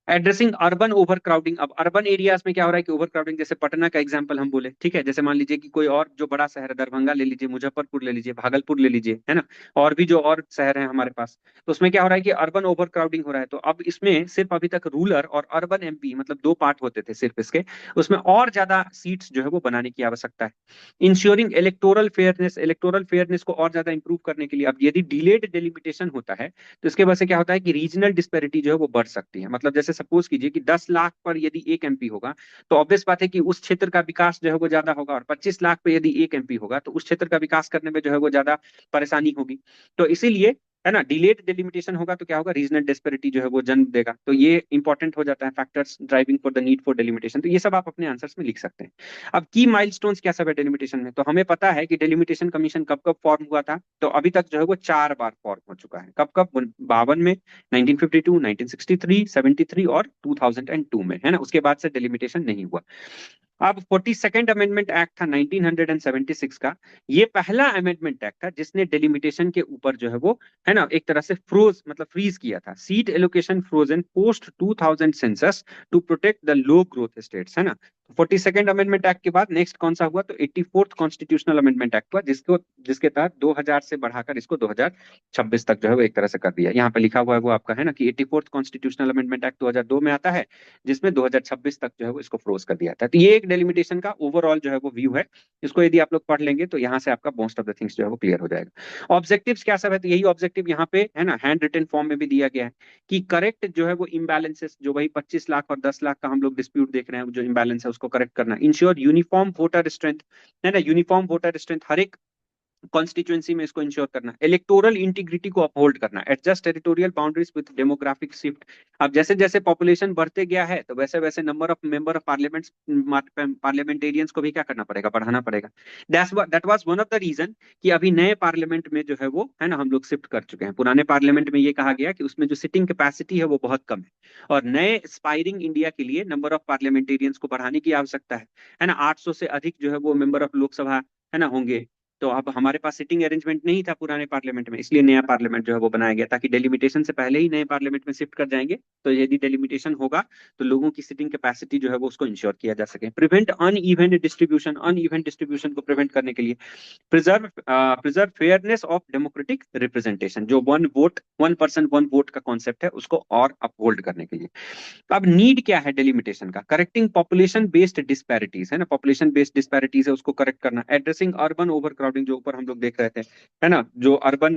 Addressing urban over crowding. अब अर्बन एरियाज में क्या हो रहा है कि ओवर क्राउडिंग, जैसे पटना का एग्जांपल हम बोले, ठीक है, जैसे मान लीजिए कि कोई और जो बड़ा शहर है, दरभंगा ले लीजिए, मुजफ्फरपुर ले लीजिए, भागलपुर ले लीजिए, है ना, और भी जो और शहर है हमारे पास, तो उसमें क्या हो रहा है कि अर्बन ओवर क्राउडिंग हो रहा है। तो अब इसमें सिर्फ अभी तक रूरल और अर्बन एमपी मतलब दो पार्ट होते थे सिर्फ इसके, उसमें और ज्यादा सीट्स जो है वो बनाने की आवश्यकता है। इंश्योरिंग इलेक्टोरल फेयरनेस को और ज्यादा इंप्रूव करने के लिए अब यदि डिलेड डेलिमिटेशन होता है तो इसके वजह से क्या होता है कि रीजनल डिस्पैरिटी जो है वो बढ़ सकती है। मतलब जैसे सपोज कीजिए कि 10 लाख पर यदि एक एमपी होगा तो ऑब्वियस बात है कि उस क्षेत्र का विकास जो है वो ज्यादा होगा, और 25 लाख पे यदि एक एमपी होगा तो उस क्षेत्र का विकास करने में जो है वो ज्यादा परेशानी होगी। तो इसीलिए, है ना, डिलेड डिलिमिटेशन होगा तो क्या होगा, रीजनल डिस्पेरिटी जो है वो जन्म देगा। तो ये इंपॉर्टेंट हो जाता है, factors driving for the need for delimitation. तो ये सब आप अपने आंसर्स में लिख सकते हैं। अब की माइलस्टोन्स क्या सब है डिलिमिटेशन में, तो हमें पता है कि डिलिमिटेशन कमीशन कब कब फॉर्म हुआ था। तो अभी तक जो है वो 4 बार फॉर्म हो चुका है। कब कब, 52 में, 1952, 1963, 73 और 2002 में, है ना। उसके बाद से डिलिमिटेशन नहीं हुआ। अब 42nd अमेंडमेंट एक्ट था 1976 का। ये पहला अमेंडमेंट एक्ट था जिसने डिलिमिटेशन के ऊपर जो है वो, है ना, एक तरह से मतलब फ्रीज किया था। Seat allocation frozen post 2000 census to protect the low growth states, है ना। 42nd अमेंडमेंट एक्ट के बाद नेक्स्ट कौन सा हुआ तो 84th कॉन्स्टिट्यूशनल अमेंडमेंट एक्ट हुआ, जिसके तहत 2000 से बढ़ाकर इसको 2026 तक जो है वो एक तरह से कर दिया। यहाँ पे लिखा हुआ है वो आपका, है ना, कि 84th कॉन्स्टिट्यूशनल अमेंडमेंट एक्ट 2002 में आता है, जिसमें 2026 तक जो है वो इसको फ्रोज कर दिया था। तो ये एक डेलिमिटेशन का ओवरऑल जो है वो व्यू है। इसको यदि आप लोग पढ़ लेंगे तो यहाँ से आपका मोस्ट ऑफ द थिंग्स जो है वो क्लियर हो जाएगा। ऑब्जेक्टिव्स क्या सब है, तो यही ऑब्जेक्टिव यहाँ पे, है ना, हैंड रिटन फॉर्म में भी दिया गया है कि करेक्ट जो है वो इम्बैलेंसेस, जो वही 25 लाख और 10 लाख का हम लोग डिस्प्यूट देख रहे हैं, जो इम्बैलेंस है उसको करेक्ट करना। इंश्योर यूनिफॉर्म वोटर स्ट्रेंथ, है ना, यूनिफॉर्म वोटर स्ट्रेंथ हर एक कॉन्स्टिट्यूएंसी में इसको इंश्योर करना। इलेक्टोरल इंटीग्रिटी को अपहोल्ड करना। Adjust territorial boundaries with demographic shift. अब जैसे जैसे पॉपुलेशन बढ़ते गया है तो वैसे वैसे number of member of parliamentarians को भी क्या करना पड़ेगा, बढ़ाना पड़ेगा। That was one of the reason कि अभी नए पार्लियामेंट में जो है वो, है ना, हम लोग शिफ्ट कर चुके हैं। पुराने पार्लियामेंट में ये कहा गया कि उसमें जो सिटिंग कैपेसिटी है वो बहुत कम है, और नए एस्पायरिंग इंडिया के लिए नंबर ऑफ पार्लियामेंटेरियंस को बढ़ाने की आवश्यकता है ना। 800 से अधिक जो है वो मेंबर ऑफ लोकसभा, है ना, होंगे। तो अब हमारे पास सिटिंग अरेंजमेंट नहीं था पुराने पार्लियामेंट में, इसलिए नया पार्लियामेंट जो है वो बनाया गया, ताकि डेलिमिटेशन से पहले ही नए पार्लियामेंट में शिफ्ट कर जाएंगे तो यदि डेलिमिटेशन होगा तो लोगों की सिटिंग कैपेसिटी जो है वो उसको इंश्योर किया जा सके। प्रिवेंट अनइवन डिस्ट्रीब्यूशन को प्रिवेंट करने के लिए preserve fairness of democratic representation, जो one vote one person one vote का कॉन्सेप्ट है उसको और अपहोल्ड करने के लिए। अब नीड क्या है डेलिमिटेशन का, करेक्टिंग पॉपुलेशन बेस्ड डिस्पैरिटीज, है ना, पॉपुलेशन बेस्ड डिस्पैरिटीज है उसको करेक्ट करना। एड्रेसिंग अर्बन ओवर क्राउडिंग जो ऊपर हम लोग देख रहे थे, है ना, जो अर्बन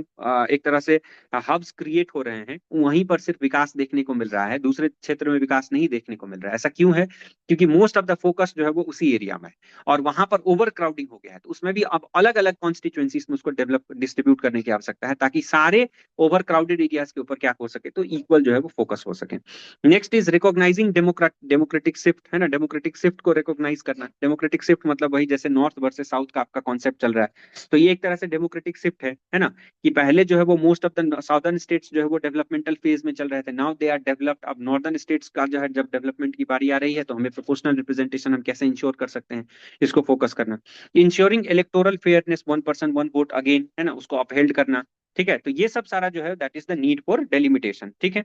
एक तरह से हब्स क्रिएट हो रहे हैं, वहीं पर सिर्फ विकास देखने को मिल रहा है, दूसरे क्षेत्र में विकास नहीं देखने को मिल रहा है। ऐसा क्यों है? क्योंकि मोस्ट ऑफ द फोकस जो है वो उसी एरिया में है, और वहां पर ओवर क्राउडिंग हो गया है। तो उसमें भी अब अलग अलग कॉन्स्टिट्यूएंसीज में उसको डेवलप डिस्ट्रीब्यूट करने की आवश्यकता है, ताकि सारे ओवर क्राउडेड एरियाज के ऊपर क्या हो सके, तो इक्वल जो है वो फोकस हो सके। Next is recognising democratic shift, है ना, डेमोक्रेटिक शिफ्ट को रिकॉग्नाइज करना। डेमोक्रेटिक शिफ्ट मतलब वही जैसे नॉर्थ वर्सेस साउथ का आपका कॉन्सेप्ट चल रहा है, तो ये एक तरह से डेमोक्रेटिक शिफ्ट है ना, कि पहले जो है वो most of the southern states जो है वो डेवलपमेंटल फेज में चल रहे थे, नाउ दे आर डेवलप्ड। अब नॉर्दर्न स्टेट्स का जो है जब डेवलपमेंट की बारी आ रही है, तो हमें प्रोपोर्शनल रिप्रेजेंटेशन हम कैसे इंश्योर कर सकते हैं, इसको फोकस करना। Ensuring electoral fairness, one person one vote again, है ना, उसको अपहेल्ड करना। ठीक है, तो ये सब सारा जो है that is the need for delimitation. ठीक है,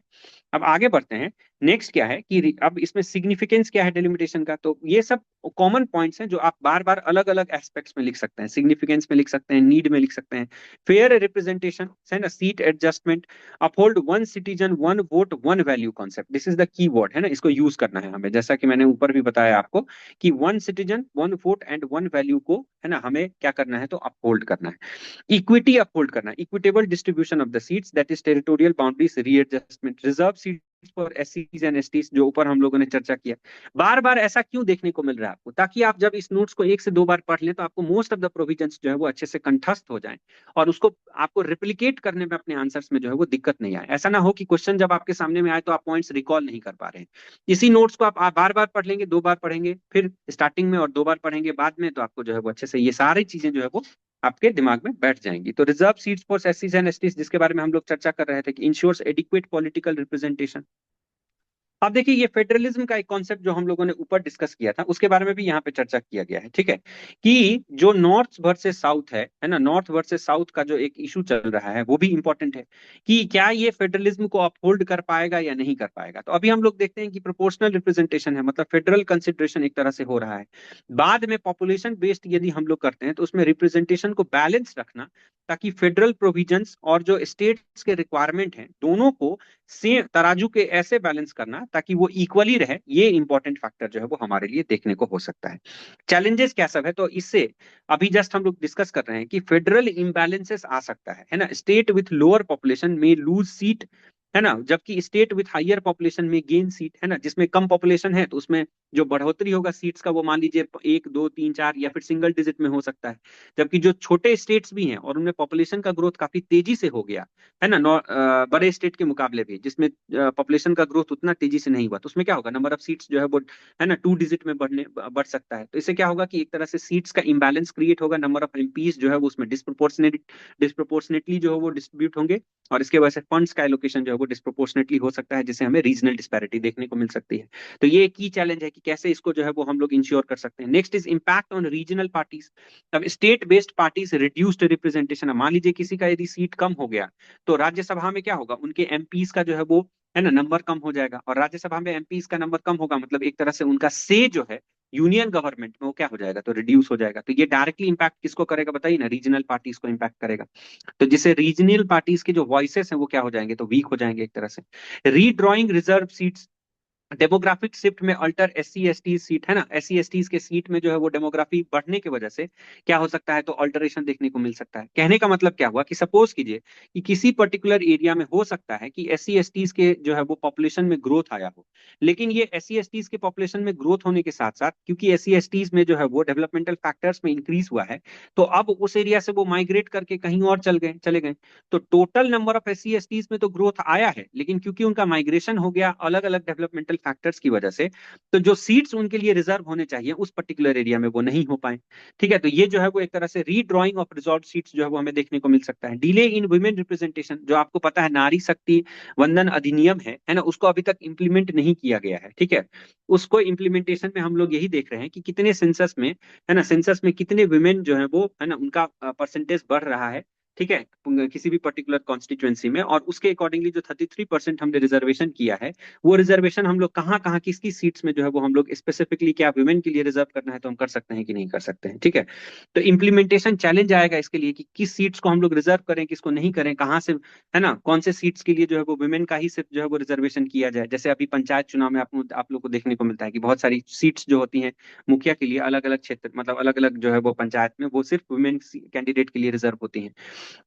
अब आगे बढ़ते हैं। नेक्स्ट क्या है कि अब इसमें सिग्निफिकेंस क्या है डेलिमिटेशन का, तो ये सब कॉमन पॉइंट्स हैं जो आप बार बार अलग अलग एस्पेक्ट्स में लिख सकते हैं, सिग्निफिकेंस में लिख सकते हैं, नीड में लिख सकते हैं। फेयर रिप्रेजेंटेशन, है ना, seat adjustment, uphold one citizen one vote one value concept, this is the key word, है ना, इसको यूज करना है हमें, जैसा कि मैंने ऊपर भी बताया आपको कि one citizen one vote and one value को, है ना, हमें क्या करना है, तो अपहोल्ड करना है। इक्विटी अपहोल्ड करना, equitable distribution of the seats, that is territorial boundaries readjustment, reserve seat for एससीज एंड एसटीज, जो ऊपर हम लोगों ने चर्चा किया। बार बार ऐसा क्यों देखने को मिल रहा है आपको, ताकि आप जब इस नोट्स को एक से दो बार पढ़ लें तो आपको मोस्ट ऑफ द प्रोविजंस जो है वो अच्छे से कंठस्थ हो जाएं, और उसको आपको रिप्लिकेट करने में अपने आंसर्स में जो है वो दिक्कत नहीं आए। ऐसा ना हो कि क्वेश्चन जब आपके सामने में आए तो आप पॉइंट्स रिकॉल नहीं कर पा रहे हैं। इसी नोट्स को आप बार बार पढ़ लेंगे, दो बार पढ़ेंगे, फिर स्टार्टिंग में और दो बार पढ़ेंगे बाद में, तो आपको जो है वो अच्छे से ये सारी चीजें जो है वो आपके दिमाग में बैठ जाएंगी। तो रिजर्व सीट्स फॉर एससीज एंड एसटीज, जिसके बारे में हम लोग चर्चा कर रहे थे कि इंश्योर्स एडिक्वेट पॉलिटिकल रिप्रेजेंटेशन। अब देखिए, ये फेडरलिज्म का एक कॉन्सेप्ट जो हम लोगों ने ऊपर डिस्कस किया था, उसके बारे में भी यहाँ पे चर्चा किया गया है। ठीक है, कि जो नॉर्थ वर्सेस साउथ है ना, नॉर्थ वर्सेस साउथ का जो एक इशू चल रहा है वो भी इंपॉर्टेंट है, कि क्या ये फेडरलिज्म को अपहोल्ड कर पाएगा या नहीं कर पाएगा। तो अभी हम लोग देखते हैं कि प्रोपोर्शनल रिप्रेजेंटेशन है, मतलब फेडरल कंसिडरेशन एक तरह से हो रहा है। बाद में पॉपुलेशन बेस्ड यदि हम लोग करते हैं, तो उसमें रिप्रेजेंटेशन को बैलेंस रखना, ताकि फेडरल प्रोविजंस और जो स्टेट्स के रिक्वायरमेंट हैं दोनों को सेम तराजू के ऐसे बैलेंस करना ताकि वो इक्वली रहे, ये इंपॉर्टेंट फैक्टर जो है वो हमारे लिए देखने को हो सकता है। चैलेंजेस क्या सब है, तो इससे अभी जस्ट हम लोग डिस्कस कर रहे हैं कि फेडरल इम्बैलेंसेस आ सकता है ना, स्टेट विथ लोअर पॉपुलेशन में लूज सीट, है ना, जबकि स्टेट विथ हायर पॉपुलेशन में गेन सीट, है ना, जिसमें कम पॉपुलेशन है तो उसमें जो बढ़ोतरी होगा सीट्स का वो मान लीजिए एक दो तीन चार या फिर सिंगल डिजिट में हो सकता है। जबकि जो छोटे स्टेट्स भी हैं और उनमें पॉपुलेशन का ग्रोथ काफी तेजी से हो गया, है ना, बड़े स्टेट के मुकाबले भी, जिसमें पॉपुलेशन का ग्रोथ उतना तेजी से नहीं हुआ, तो उसमें क्या होगा, नंबर ऑफ सीट्स जो है वो, है ना, टू डिजिट में बढ़ सकता है। तो इससे क्या होगा कि एक तरह से सीट्स का इंबैलेंस क्रिएट होगा, नंबर ऑफ एमपीज जो है वो उसमें डिस्प्रोपोर्शनेटली जो है वो डिस्ट्रीब्यूट होंगे, और इसके वजह से फंड्स का एलोकेशन जो है वो डिस्प्रोपोर्शनेटली हो सकता है, जिससे हमें रीजनल डिस्पैरिटी देखने को मिल सकती है। तो ये की चैलेंज है कि कैसे इसको जो है वो हम लोग इंश्योर कर सकते हैं। Next is impact on regional parties. अब state based parties reduced representation, मान लीजिए किसी का यदि सीट कम हो गया, तो राज्यसभा में क्या होगा, उनके एमपीज का जो है वो, है ना, नंबर कम हो जाएगा, और राज्यसभा में एमपीज का नंबर कम होगा मतलब एक तरह से उनका से जो है यूनियन गवर्नमेंट में वो क्या हो जाएगा, तो रिड्यूस हो जाएगा। तो ये डायरेक्टली इंपैक्ट किसको करेगा बताइए ना, रीजनल पार्टीज को इंपैक्ट करेगा। तो जिससे रीजनल पार्टीज के जो वॉइसेस हैं वो क्या हो जाएंगे, तो वीक हो जाएंगे एक तरह से। Redrawing reserve seats, demographic shift में अल्टर एससी एसटी सीट, है ना, एससी एसटी के सीट में जो है वो डेमोग्राफी बढ़ने की वजह से क्या हो सकता है, तो अल्टरेशन देखने को मिल सकता है। कहने का मतलब क्या हुआ कि सपोज कीजिए कि किसी पर्टिकुलर एरिया में हो सकता है कि एससी एसटी के जो है वो पॉपुलेशन में ग्रोथ आया हो, लेकिन ये एससी एसटी के पॉपुलेशन में ग्रोथ होने के साथ साथ, क्योंकि एससी एसटी में जो है वो डेवलपमेंटल फैक्टर्स में इंक्रीज हुआ है, तो अब उस एरिया से वो माइग्रेट करके कहीं और चले गए। तो total number of SC ST में तो ग्रोथ आया है, लेकिन क्योंकि उनका माइग्रेशन हो गया अलग अलग डेवलपमेंटल फैक्टर्स की वजह से, तो जो सीट्स उनके लिए रिजर्व होने चाहिए उस पर्टिकुलर एरिया में वो नहीं हो पाए। ठीक है, तो ये जो है वो एक तरह से रीड्रॉइंग ऑफ रिजॉर्व सीट्स जो है वो हमें देखने को मिल सकता है। डिले इन वुमेन रिप्रेजेंटेशन, जो आपको पता है नारी शक्ति वंदन अधिनियम है ना, उसको अभी तक इंप्लीमेंट नहीं किया गया है। ठीक है, उसको इम्प्लीमेंटेशन में हम लोग यही देख रहे हैं कि कितने सेंसस में, है ना, सेंसस में कितने वुमेन जो है वो, है ना, उनका परसेंटेज बढ़ रहा है, ठीक है, किसी भी पर्टिकुलर कॉन्स्टिट्यूएंसी में, और उसके अकॉर्डिंगली जो 33% हमने रिजर्वेशन किया है, वो रिजर्वेशन हम लोग कहाँ कहाँ किस किस सीट्स में जो है वो हम लोग स्पेसिफिकली क्या वुमेन के लिए रिजर्व करना है तो हम कर सकते हैं कि नहीं कर सकते हैं। ठीक है, तो इम्प्लीमेंटेशन चैलेंज आएगा इसके लिए कि किस सीट्स को हम लोग रिजर्व करें, किसको नहीं करें, कहाँ से, है ना, कौन से सीट्स के लिए जो है वो वुमेन का ही सिर्फ जो है वो रिजर्वेशन किया जाए। जैसे अभी पंचायत चुनाव में आप लोग को देखने को मिलता है कि बहुत सारी सीट्स जो होती हैं मुखिया के लिए अलग अलग क्षेत्र, मतलब अलग अलग जो है वो पंचायत में वो सिर्फ वुमेन कैंडिडेट के लिए रिजर्व होती हैं।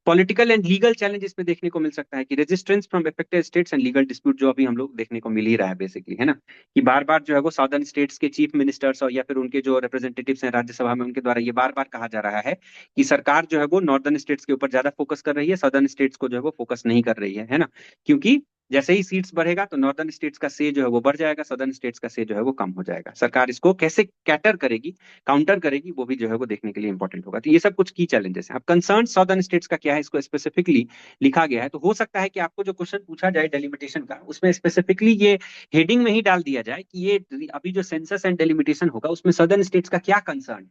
पॉलिटिकल एंड लीगल चैलेंज इसमें देखने को मिल सकता है कि resistance from affected states and legal dispute, जो अभी हम लोग देखने को मिल ही रहा है बेसिकली, है ना, कि बार बार जो है वो साउदर्न स्टेट्स के चीफ मिनिस्टर्स और या फिर उनके जो रिप्रेजेंटेटिव्स हैं राज्यसभा में, उनके द्वारा ये बार बार कहा जा रहा है कि सरकार जो है वो नॉर्दर्न स्टेट्स के ऊपर ज्यादा फोकस कर रही है, सदर्न स्टेट्स को जो है वो फोकस नहीं कर रही है ना, क्योंकि जैसे ही सीट्स बढ़ेगा तो नॉर्दर्न स्टेट्स का से जो है वो बढ़ जाएगा, सदर्न स्टेट्स का से जो है वो कम हो जाएगा। सरकार इसको कैसे कैटर करेगी, काउंटर करेगी, वो भी जो है वो देखने के लिए इंपॉर्टेंट होगा। तो ये सब कुछ की चैलेंजेस हैं। अब कंसर्न सदर्न स्टेट्स का क्या है, इसको स्पेसिफिकली लिखा गया है, तो हो सकता है कि आपको जो क्वेश्चन पूछा जाए डेलिमिटेशन का, उसमें स्पेसिफिकली ये हेडिंग में ही डाल दिया जाए कि ये अभी जो सेंसस एंड डेलिमिटेशन होगा उसमें सदर्न स्टेट्स का क्या कंसर्न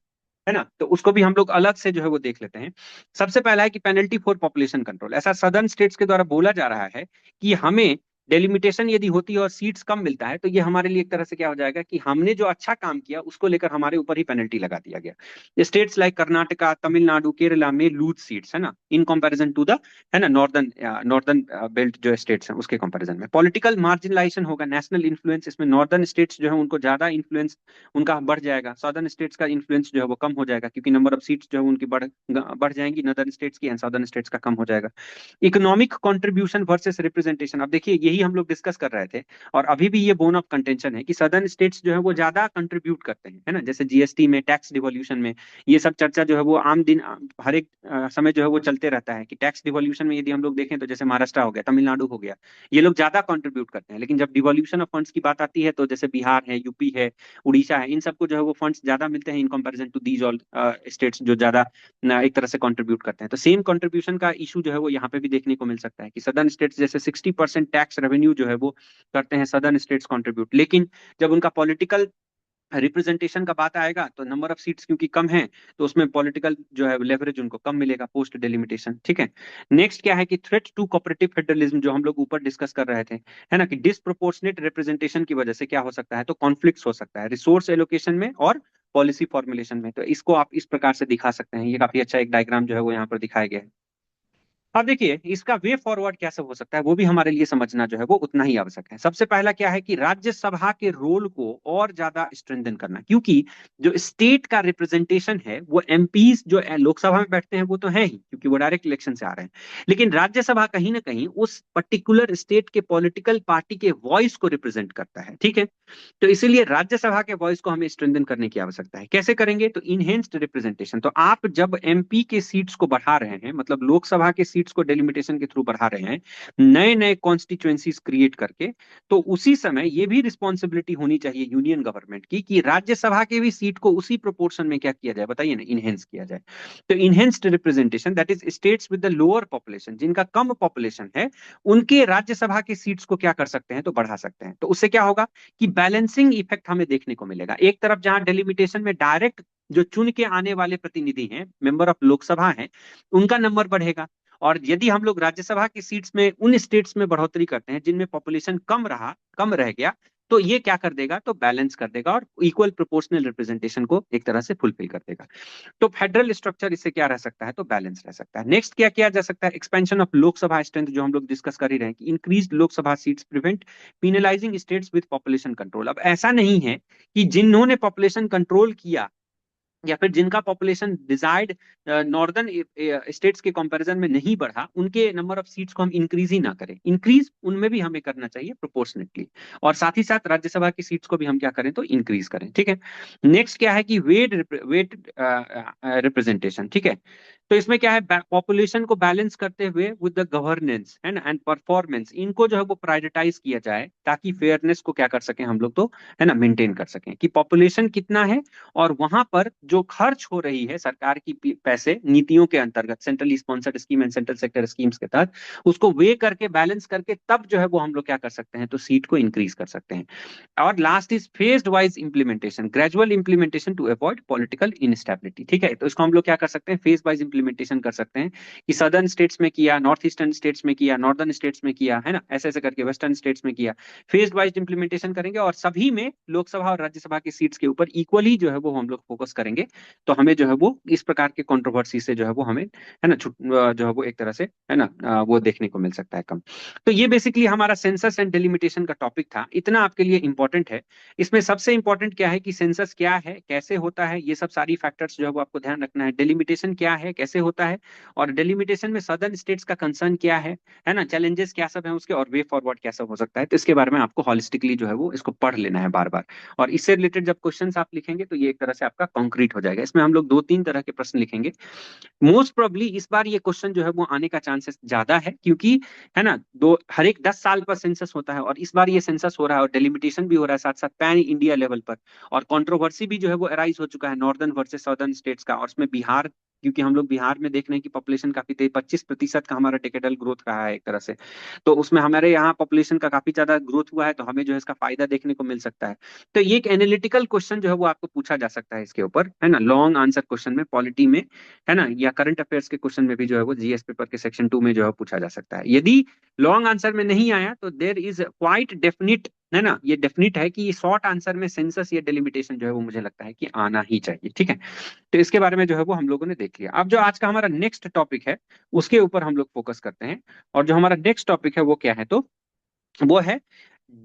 है ना, तो उसको भी हम लोग अलग से जो है वो देख लेते हैं। सबसे पहला है कि पेनल्टी फॉर पॉपुलेशन कंट्रोल, ऐसा सदर्न स्टेट्स के द्वारा बोला जा रहा है कि हमें डेलिमिटेशन यदि होती है और सीट्स कम मिलता है तो ये हमारे लिए एक तरह से क्या हो जाएगा कि हमने जो अच्छा काम किया उसको लेकर हमारे ऊपर ही पेनल्टी लगा दिया गया। स्टेट्स लाइक कर्नाटका, तमिलनाडु, केरला में लूज सीट्स, है ना, इन कंपैरिजन टू द, है ना, नॉर्दर्न बेल्ट जो स्टेट्स हैं उसके कंपैरिजन में। पॉलिटिकल मार्जिनलाइजेशन होगा, नेशनल इन्फ्लुएंस, इसमें नॉर्दर्न स्टेट्स जो है उनको ज्यादा इन्फ्लुएंस उनका बढ़ जाएगा, सदर्न स्टेट्स का इन्फ्लुएंस जो है वो कम हो जाएगा, क्योंकि नंबर ऑफ सीट्स जो है उनकी बढ़ जाएंगी, नॉर्दर्न स्टेट्स की, एंड सदर्न स्टेट्स का कम हो जाएगा। इकोनॉमिक कंट्रीब्यूशन वर्सेस रिप्रेजेंटेशन, अब देखिए यही हम लोग डिस्कस कर रहे थे और अभी भी ये बोन ऑफ कंटेंशन है कि सदर्न स्टेट्स जो है वो ज्यादा कंट्रीब्यूट करते हैं, है ना, जैसे जीएसटी में, टैक्स डिवोल्यूशन में, ये सब चर्चा जो है वो आम दिन हर एक समय जो है वो चलते रहता है कि टैक्स डिवोल्यूशन में यदि हम लोग देखें तो जैसे महाराष्ट्र हो गया, तमिलनाडु हो गया, ये लोग ज्यादा कंट्रीब्यूट करते हैं। लेकिन जब डिवोल्यूशन ऑफ फंड्स की बात आती है तो जैसे बिहार है, यूपी है, उड़ीसा है, इन सबको जो है वो फंड्स ज्यादा मिलते हैं in comparison to these all states जो ज्यादा एक तरह से कंट्रीब्यूट करते हैं। तो सेम कंट्रीब्यूशन का इशू जो है वो यहाँ पे भी देखने को मिल सकता है कि सदर्न स्टेट्स जैसे 60% टैक्स रेवेन्यू जो है वो करते हैं सदर्न स्टेट्स कंट्रीब्यूट, लेकिन जब उनका पॉलिटिकल रिप्रेजेंटेशन का बात आएगा तो नंबर ऑफ सीट्स क्योंकि कम है तो उसमें पॉलिटिकल जो है लेवरेज उनको कम मिलेगा पोस्ट डेलिमिटेशन। ठीक है, नेक्स्ट क्या है कि थ्रेट टू कोऑपरेटिव फेडरलिज्म, जो हम लोग ऊपर डिस्कस कर रहे थे, है ना, कि डिसप्रोपोर्शनेट रिप्रेजेंटेशन की वजह से क्या हो सकता है, तो कॉन्फ्लिक्ट हो सकता है रिसोर्स एलोकेशन में और पॉलिसी फॉर्मुलेशन में। तो इसको आप इस प्रकार से दिखा सकते हैं, ये काफी अच्छा एक डायग्राम जो है वो यहाँ पर दिखाया गया है। अब देखिए इसका वे फॉरवर्ड क्या सब हो सकता है वो भी हमारे लिए समझना जो है वो उतना ही आवश्यक है। सबसे पहला क्या है कि राज्यसभा के रोल को और ज्यादा स्ट्रेंथन करना, क्योंकि जो स्टेट का रिप्रेजेंटेशन है वो एमपीज जो लोकसभा में बैठते हैं वो तो है ही, क्योंकि वो डायरेक्ट इलेक्शन से आ रहे हैं, लेकिन राज्यसभा कहीं ना कहीं उस पर्टिकुलर स्टेट के पॉलिटिकल पार्टी के वॉइस को रिप्रेजेंट करता है। ठीक है, तो इसीलिए राज्यसभा के वॉइस को हमें स्ट्रेंथन करने की आवश्यकता है। कैसे करेंगे, तो इनहेंस्ड रिप्रेजेंटेशन, तो आप जब एमपी के सीट्स को बढ़ा रहे हैं, मतलब लोकसभा के सीट्स को डेलिमिटेशन के थ्रू बढ़ा रहे हैं, नए नए कॉन्स्टिट्यूएंसीज क्रिएट करके, तो उसी समय ये भी रिस्पॉन्सिबिलिटी होनी चाहिए यूनियन गवर्नमेंट की कि राज्यसभा के भी सीट को उसी प्रोपोर्शन में क्या किया जाए, बताइए ना, इनहेंस किया जाए। तो enhanced representation that is states with the lower population, जिनका कम पॉपुलेशन है, उनके राज्यसभा के सीट्स को क्या कर सकते हैं, तो बढ़ा सकते हैं। तो उससे क्या होगा कि बैलेंसिंग इफेक्ट हमें देखने को मिलेगा। एक तरफ जहां डेलिमिटेशन में डायरेक्ट जो चुन के आने वाले प्रतिनिधि हैं, मेंबर ऑफ लोकसभा हैं, उनका नंबर बढ़ेगा, और यदि हम लोग राज्यसभा की सीट्स में उन स्टेट्स में बढ़ोतरी करते हैं जिनमें पॉपुलेशन कम रह गया, तो ये क्या कर देगा, तो बैलेंस कर देगा और इक्वल प्रोपोर्शनल रिप्रेजेंटेशन को एक तरह से फुलफिल कर देगा। तो फेडरल स्ट्रक्चर इससे क्या रह सकता है, तो बैलेंस रह सकता है। नेक्स्ट क्या किया जा सकता है, एक्सपेंशन ऑफ लोकसभा स्ट्रेंथ, जो हम लोग डिस्कस कर ही रहे हैं कि increase Lok Sabha seats prevent penalising states with population control. अब ऐसा नहीं है कि जिन्होंने पॉपुलेशन कंट्रोल किया या फिर जिनका पॉपुलेशन डिजायर्ड नॉर्दर्न स्टेट्स के कंपैरिजन में नहीं बढ़ा, उनके नंबर ऑफ सीट्स को हम इंक्रीज ही ना करें, इंक्रीज उनमें भी हमें करना चाहिए प्रोपोर्शनेटली, और साथ ही साथ राज्यसभा की सीट्स को भी हम क्या करें, तो इंक्रीज करें। ठीक है, नेक्स्ट क्या है कि वेट रिप्रेजेंटेशन। ठीक है, तो इसमें क्या है, पॉपुलेशन को बैलेंस करते हुए with the governance and and performance, इनको जो है वो प्रायोरिटाइज किया जाए ताकि फेयरनेस को क्या कर सके हम लोग, तो है ना, मेंटेन कर सकें कि पॉपुलेशन कितना है और वहां पर जो खर्च हो रही है सरकार की पैसे नीतियों के अंतर्गत, centrally sponsored scheme and central sector schemes के तहत, उसको वे करके बैलेंस करके तब जो है वो हम लोग क्या कर सकते हैं, तो सीट को इंक्रीज कर सकते हैं। और last is phased wise implementation, gradual implementation to avoid political instability. ठीक है, तो इसको हम लोग क्या कर सकते हैं, फेज वाइज इंप्लीमेंटेशन इम्प्लीमेंटेशन कर सकते हैं कि सदर्न स्टेट्स में किया, नॉर्थ ईस्टर्न स्टेट्स में किया, नॉर्दर्न स्टेट्स में किया, है ना, ऐसे ऐसे करके वेस्टर्न स्टेट्स में किया। फेज वाइज इम्प्लीमेंटेशन करेंगे और सभी में लोकसभा और राज्यसभा की सीट्स के ऊपर इक्वली जो है वो हम लोग फोकस करेंगे। तो हमें जो है वो इस प्रकार के कंट्रोवर्सी से जो है वो हमें, है ना, जो है वो एक तरह से, है ना, वो देखने को मिल सकता है कम। तो ये बेसिकली हमारा सेंसस एंड डिलिमिटेशन का टॉपिक था, इतना आपके लिए इंपॉर्टेंट है। इसमें सबसे इंपॉर्टेंट क्या है कि सेंसस क्या है, कैसे होता है, ये सब सारी फैक्टर्स जो है वो आपको ध्यान रखना है। डिलिमिटेशन क्या है, कैसे होता है, और डिलिमिटेशन में सदर्न स्टेट्स का कंसर्न क्या है ना, चैलेंजेस क्या सब है उसके, और वे फॉरवर्ड क्या सब हो सकता है। तो इसके बारे में आपको हॉलिस्टिकली जो है वो इसको पढ़ लेना है बार बार। और इससे रिलेटेड जब क्वेश्चंस आप लिखेंगे तो ये एक तरह से आपका कॉन्क्रीट हो जाएगा। इसमें हम लोग दो तीन तरह के प्रश्न लिखेंगे। मोस्ट प्रोबेबली इस बार ये क्वेश्चन जो है वो आने का चांसेस ज्यादा है, क्योंकि, है ना, दो हर एक 10 साल पर सेंसस होता है, और इस बार ये सेंसस हो रहा है और डेलिमिटेशन भी हो रहा है साथ साथ पैन इंडिया लेवल पर। और कंट्रोवर्सी भी जो है वो अराइज हो चुका है नॉर्दर्न वर्सेस सदर्न स्टेट्स का, और उसमें बिहार, क्योंकि हम लोग बिहार में देख रहे हैं कि पॉपुलेशन काफी तेज, 25% का हमारा टेकेडल ग्रोथ रहा है एक तरह से। तो उसमें हमारे यहाँ पॉपुलेशन का काफी ज्यादा ग्रोथ हुआ है, तो हमें जो है इसका फायदा देखने को मिल सकता है। तो ये एक एनालिटिकल क्वेश्चन जो है वो आपको पूछा जा सकता है इसके ऊपर, है ना, लॉन्ग आंसर क्वेश्चन में, पॉलिटी में, है ना, या करंट अफेयर्स के क्वेश्चन में भी जो है वो जीएस पेपर के सेक्शन 2 में जो है पूछा जा सकता है। यदि लॉन्ग आंसर में नहीं आया तो देर इज क्वाइट डेफिनिट, है ना, ये डेफिनिट है कि ये शॉर्ट आंसर में सेंसस या डिलिमिटेशन जो है वो मुझे लगता है कि आना ही चाहिए। ठीक है, तो इसके बारे में जो है वो हम लोगों ने देख लिया। अब जो आज का हमारा नेक्स्ट टॉपिक है उसके ऊपर हम लोग फोकस करते हैं। और जो हमारा नेक्स्ट टॉपिक है वो क्या है, तो वो है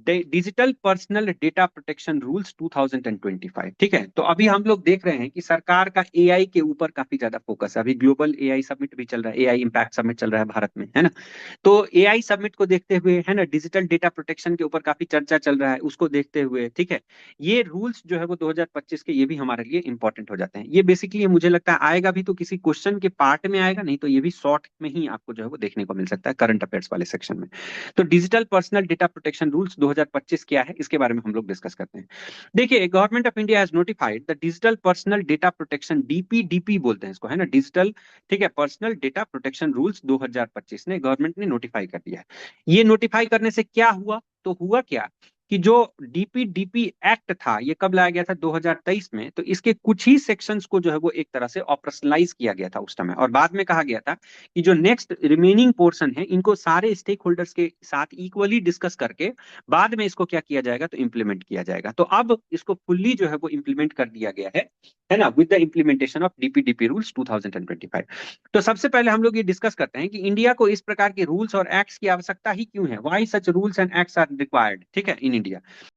digital personal data protection rules 2025। ठीक है, तो अभी हम लोग देख रहे हैं कि सरकार का एआई के ऊपर काफी ज्यादा फोकस है। अभी ग्लोबल एआई समिट भी चल रहा है, एआई इम्पैक्ट समिट चल रहा है भारत में, है ना। तो एआई समिट को देखते हुए, है ना, डिजिटल डेटा प्रोटेक्शन के ऊपर काफी चर्चा चल रहा है, उसको देखते हुए, ठीक है, ये रूल्स जो है वो 2025 के ये भी हमारे लिए इंपॉर्टेंट हो जाते हैं। ये बेसिकली मुझे लगता है आएगा भी तो किसी क्वेश्चन के पार्ट में आएगा, नहीं तो ये भी शॉर्ट में ही आपको जो है वो देखने को मिल सकता है करंट अफेयर्स वाले सेक्शन में। तो digital personal data protection rules 2025 क्या है, इसके बारे में हम लोग डिस्कस करते हैं। देखिए, government of India has notified the digital personal data protection, DPDP बोलते हैं इसको, है ना, डिजिटल, ठीक है, पर्सनल डेटा प्रोटेक्शन रूल्स 2025 ने गवर्नमेंट ने नोटिफाई कर दिया है। ये नोटिफाई करने से क्या हुआ, तो हुआ क्या कि जो डीपीडीपी एक्ट था ये कब लाया गया था, 2023 में। तो इसके कुछ ही सेक्शंस को जो है वो एक तरह से ऑपरेशनलाइज किया गया था उस समय, और बाद में कहा गया था कि जो नेक्स्ट रिमेनिंग पोर्शन है इनको सारे स्टेक होल्डर्स के साथ इक्वली डिस्कस करके बाद में इसको क्या किया जाएगा, तो इम्प्लीमेंट किया जाएगा। तो अब इसको फुल्ली जो है वो इम्प्लीमेंट कर दिया गया है ना, with the implementation of DPDP rules 2025। तो सबसे पहले हम लोग ये डिस्कस करते हैं कि इंडिया को इस प्रकार के रूल्स और एक्ट्स की आवश्यकता ही क्यों है, why such rules and acts are required, ठीक है, इन इंडिया।